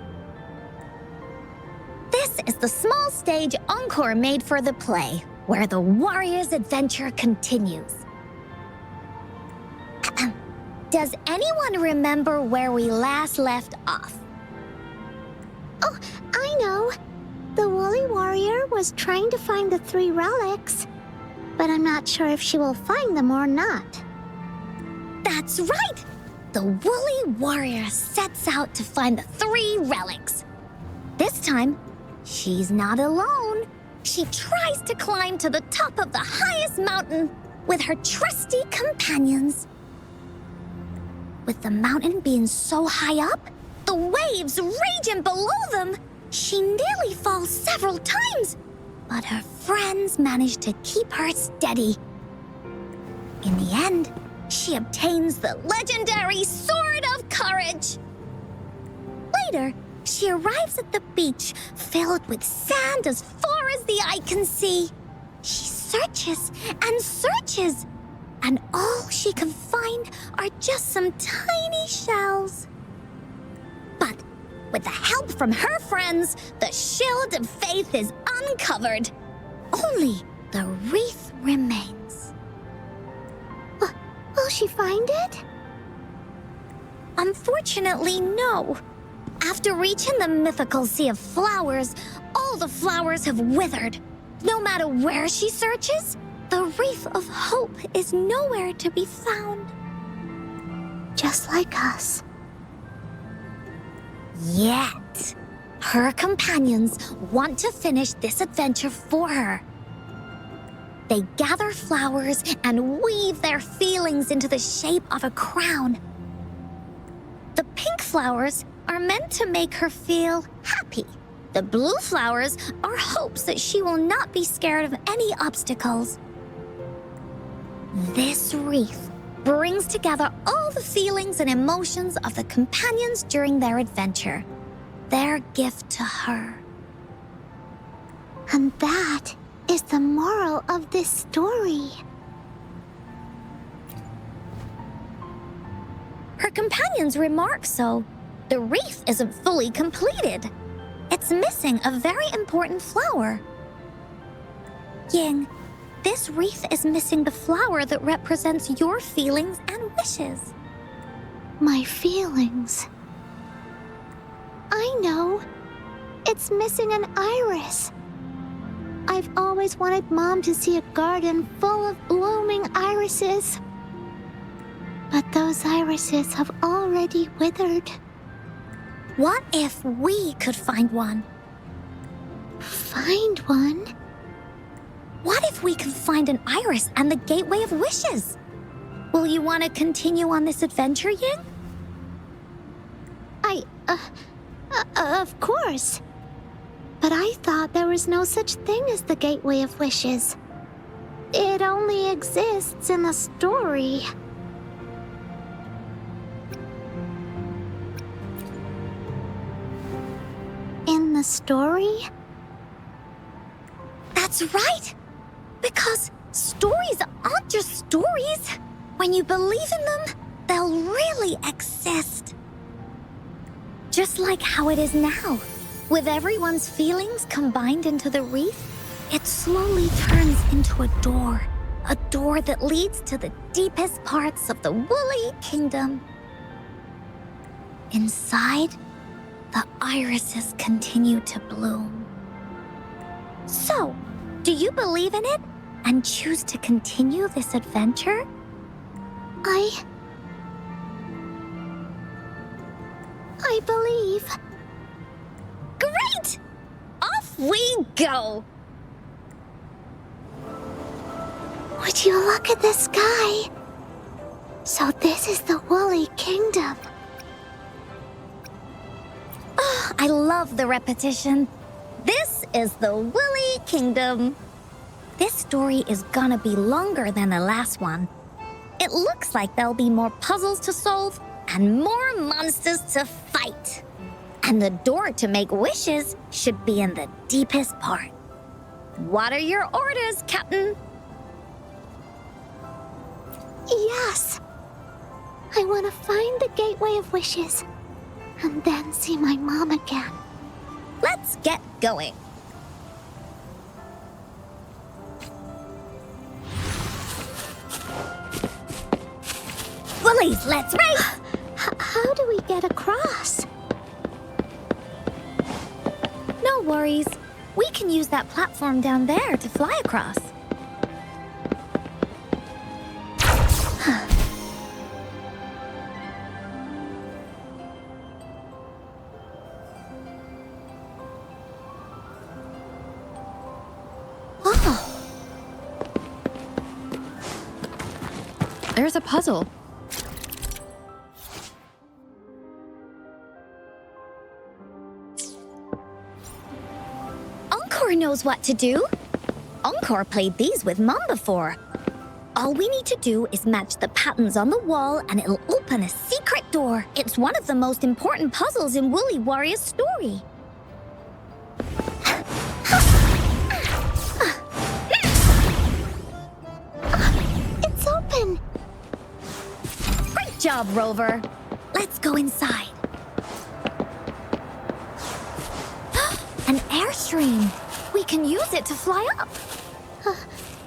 This is the small stage Encore made for the play, where the warrior's adventure continues. Does anyone remember where we last left off? Oh, I know. The Woolly Warrior was trying to find the 3 relics, but I'm not sure if she will find them or not. That's right! The Woolly Warrior sets out to find the 3 relics. This time, she's not alone. She tries to climb to the top of the highest mountain with her trusty companions. With the mountain being so high up, the waves raging below them, she nearly falls several times, but her friends manage to keep her steady. In the end, she obtains the legendary Sword of Courage. Later, she arrives at the beach filled with sand as far as the eye can see. She searches and searches, and all she can find are just some tiny shells. But with the help from her friends, the shield of faith is uncovered. Only the wreath remains. Will she find it? Unfortunately, no. After reaching the mythical Sea of Flowers, all the flowers have withered. No matter where she searches, the wreath of hope is nowhere to be found. Just like us. Yet, her companions want to finish this adventure for her. They gather flowers and weave their feelings into the shape of a crown. The pink flowers are meant to make her feel happy. The blue flowers are hopes that she will not be scared of any obstacles. This wreath brings together all the feelings and emotions of the companions during their adventure. Their gift to her. And that is the moral of this story. Her companions remark so. The wreath isn't fully completed. It's missing a very important flower. Ying, this wreath is missing the flower that represents your feelings and wishes. My feelings. I know. It's missing an iris. I've always wanted Mom to see a garden full of blooming irises. But those irises have already withered. What if we could find one? Find one? What if we could find an iris and the Gateway of Wishes? Will you want to continue on this adventure, Ying? Of course. But I thought there was no such thing as the Gateway of Wishes. It only exists in the story. In the story? That's right! Because stories aren't just stories. When you believe in them, they'll really exist. Just like how it is now. With everyone's feelings combined into the wreath, it slowly turns into a door that leads to the deepest parts of the Woolly Kingdom. Inside, the irises continue to bloom. So, do you believe in it and choose to continue this adventure? I believe. Great! Off we go! Would you look at the sky? So this is the Woolly Kingdom. Oh, I love the repetition. This is the Woolly Kingdom. This story is gonna be longer than the last one. It looks like there'll be more puzzles to solve and more monsters to fight. And the door to make wishes should be in the deepest part. What are your orders, Captain? Yes. I want to find the Gateway of Wishes and then see my mom again. Let's get going. Woolies, let's race! How do we get across? No worries. We can use that platform down there to fly across. Oh, There's a puzzle. Encore knows what to do. Encore played these with Mom before. All we need to do is match the patterns on the wall and it'll open a secret door. It's one of the most important puzzles in Woolly Warrior's story. It's open. Great job, Rover. Let's go inside. An airstream. We can use it to fly up.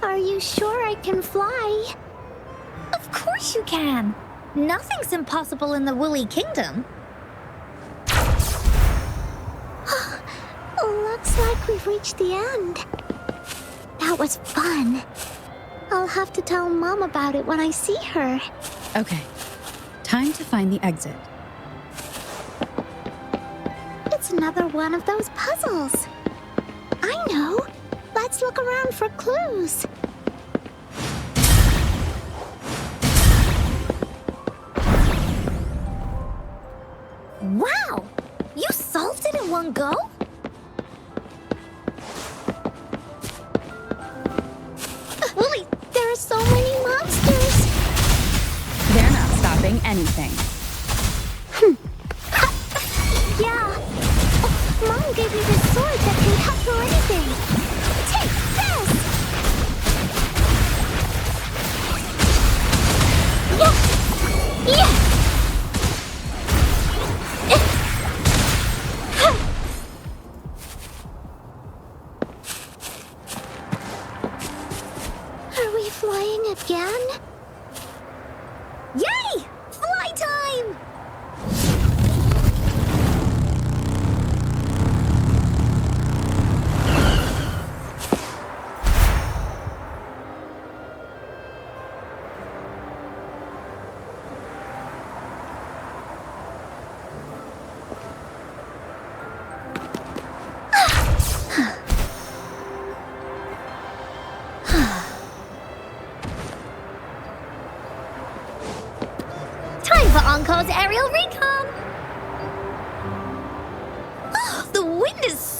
Are you sure I can fly? Of course you can. Nothing's impossible in the Woolly Kingdom. Looks like we've reached the end. That was fun. I'll have to tell Mom about it when I see her. Okay, time to find the exit. It's another one of those puzzles. I know. Let's look around for clues. Wow! You solved it in one go? Wooly, there are so many monsters. They're not stopping anything. Yeah. Oh, Mom gave me this sword that can cut through anything.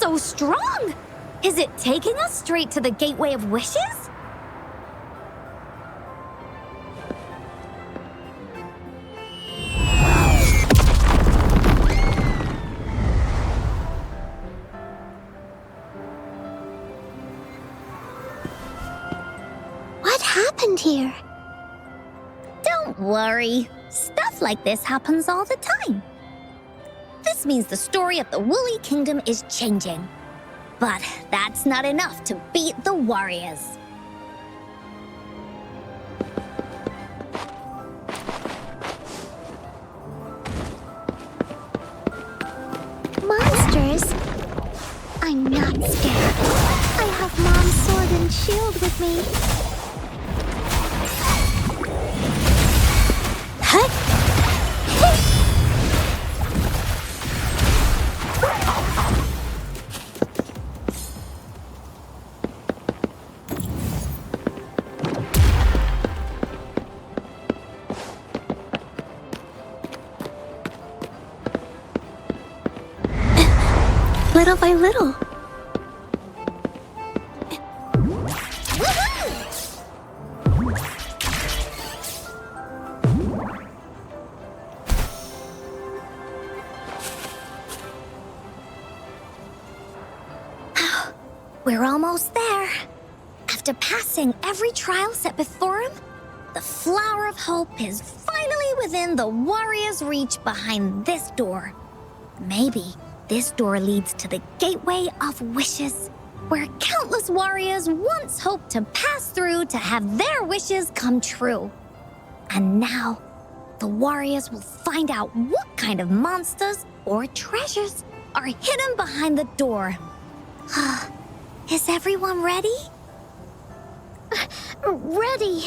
so strong! Is it taking us straight to the Gateway of Wishes? What happened here? Don't worry. Stuff like this happens all the time. This means the story of the Woolly Kingdom is changing. But that's not enough to beat the warriors. Monsters? I'm not scared. I have Mom's sword and shield with me. Little by little. We're almost there. After passing every trial set before him, the Flower of Hope is finally within the warrior's reach behind this door. Maybe this door leads to the Gateway of Wishes, where countless warriors once hoped to pass through to have their wishes come true. And now, the warriors will find out what kind of monsters or treasures are hidden behind the door. Is everyone ready? Ready.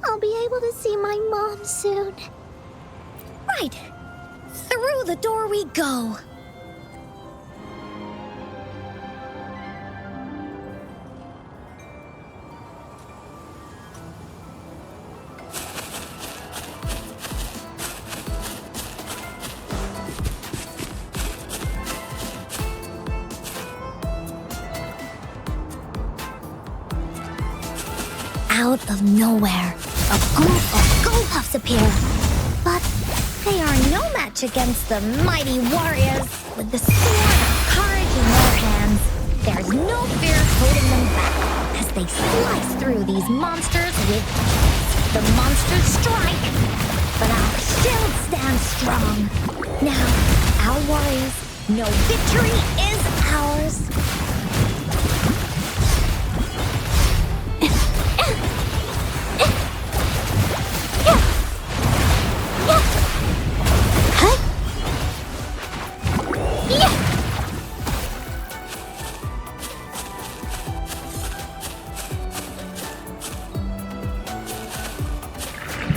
I'll be able to see my mom soon. Right. Through the door we go. Out of nowhere, a group of Goldpuffs appear. But they are no match against the mighty warriors. With the sword of courage in their hands, there's no fear holding them back as they slice through these monsters with ease. The monsters strike, but our shield stands strong. Now, our warriors know victory is ours.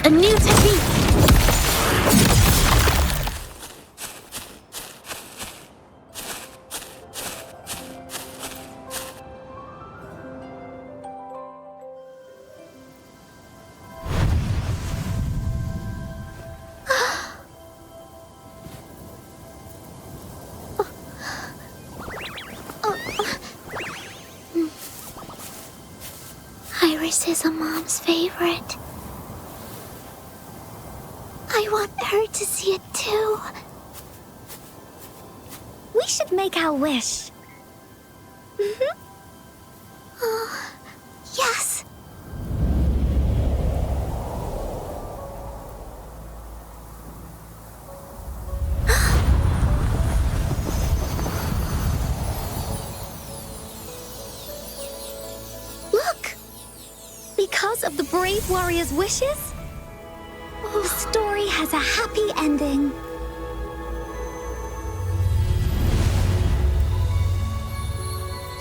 A new technique! Iris is a mom's favorite. I want her to see it too. We should make our wish. Oh, yes. Look! Because of the brave warrior's wishes, the story has a happy ending.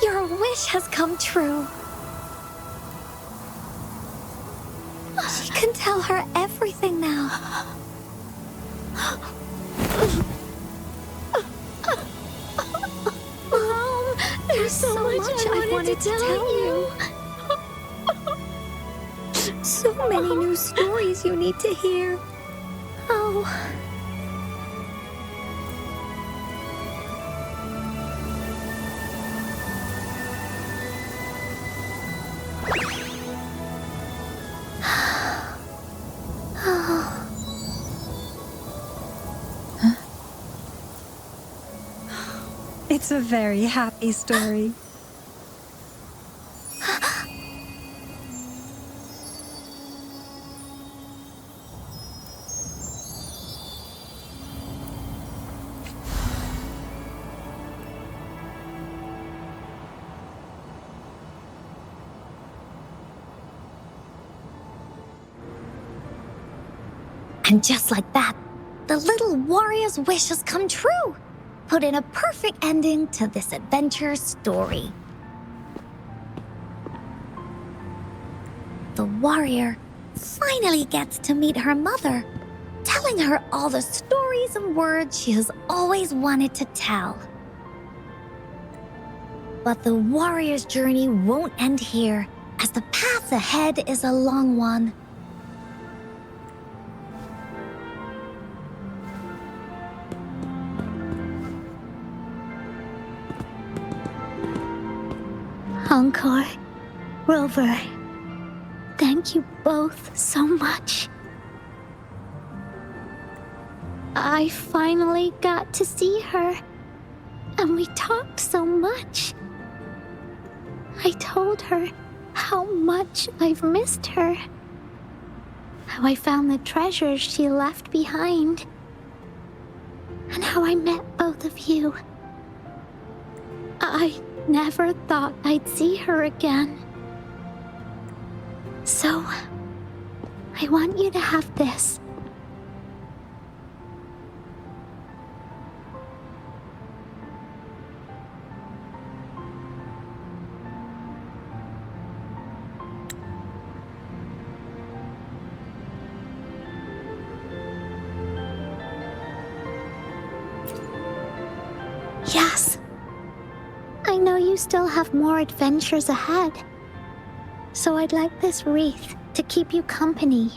Your wish has come true. She can tell her everything now. Mom, there's so much I wanted to tell you. So many new stories you need to hear. Oh. It's a very happy story. And just like that, the little warrior's wish has come true, putting a perfect ending to this adventure story. The warrior finally gets to meet her mother, telling her all the stories and words she has always wanted to tell. But the warrior's journey won't end here, as the path ahead is a long one. Encore, Rover, thank you both so much. I finally got to see her, and we talked so much. I told her how much I've missed her, how I found the treasures she left behind, and how I met both of you. I never thought I'd see her again. So, I want you to have this. Yes. I know you still have more adventures ahead, so I'd like this wreath to keep you company.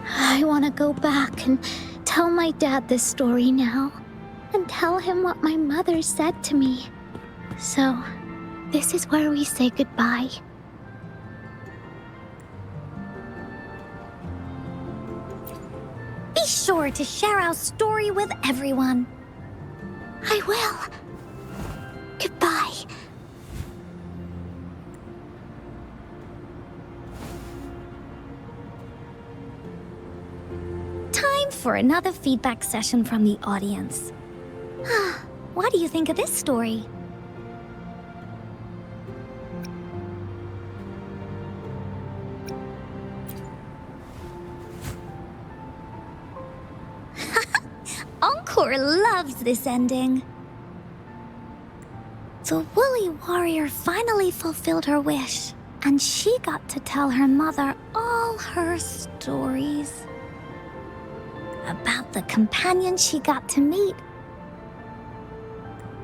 I want to go back and tell my dad this story now, and tell him what my mother said to me. So, this is where we say goodbye. Be sure to share our story with everyone. I will. Goodbye. Time for another feedback session from the audience. What do you think of this story? Encore loves this ending. The woolly warrior finally fulfilled her wish, and she got to tell her mother all her stories about the companions she got to meet,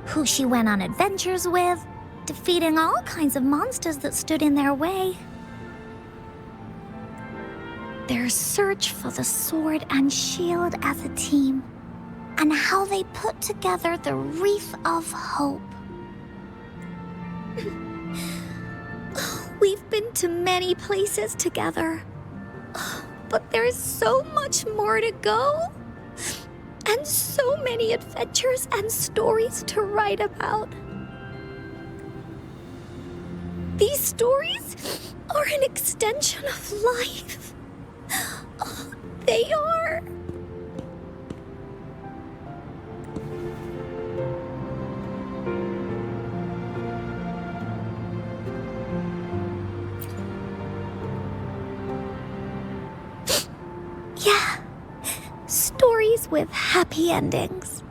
who she went on adventures with, defeating all kinds of monsters that stood in their way, their search for the sword and shield as a team, and how they put together the Wreath of Hope. We've been to many places together, but there's so much more to go, and so many adventures and stories to write about. These stories are an extension of life. They are. Yeah, stories with happy endings.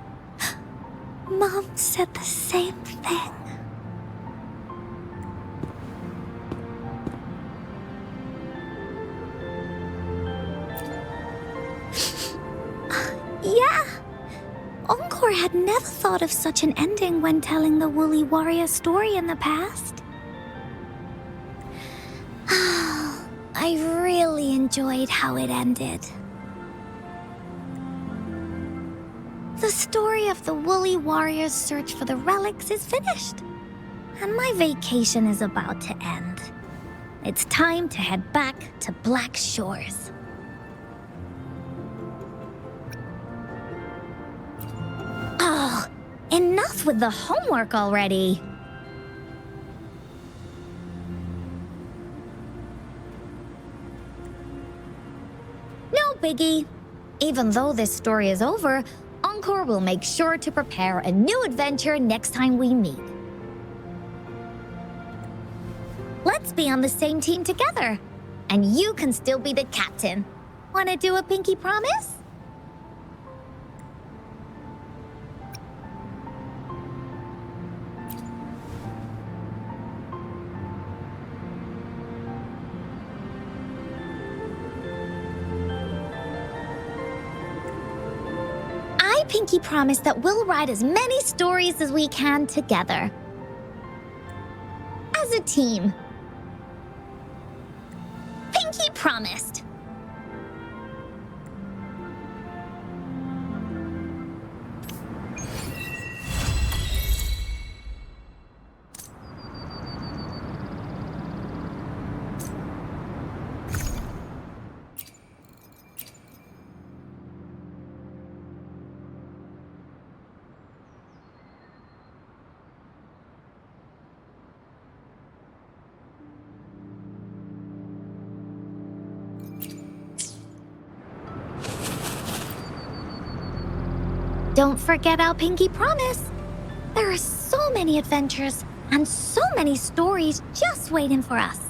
Mom said the same thing. Yeah, Encore had never thought of such an ending when telling the Woolly Warrior story in the past. I really enjoyed how it ended. The story of the Woolly Warrior's search for the relics is finished, and my vacation is about to end. It's time to head back to Black Shores. Enough with the homework already. No biggie. Even though this story is over, Encore will make sure to prepare a new adventure next time we meet. Let's be on the same team together. And you can still be the captain. Wanna do a pinky promise? I pinky promise that we'll write as many stories as we can together. As a team. Pinky promised. Don't forget our pinky promise. There are so many adventures and so many stories just waiting for us.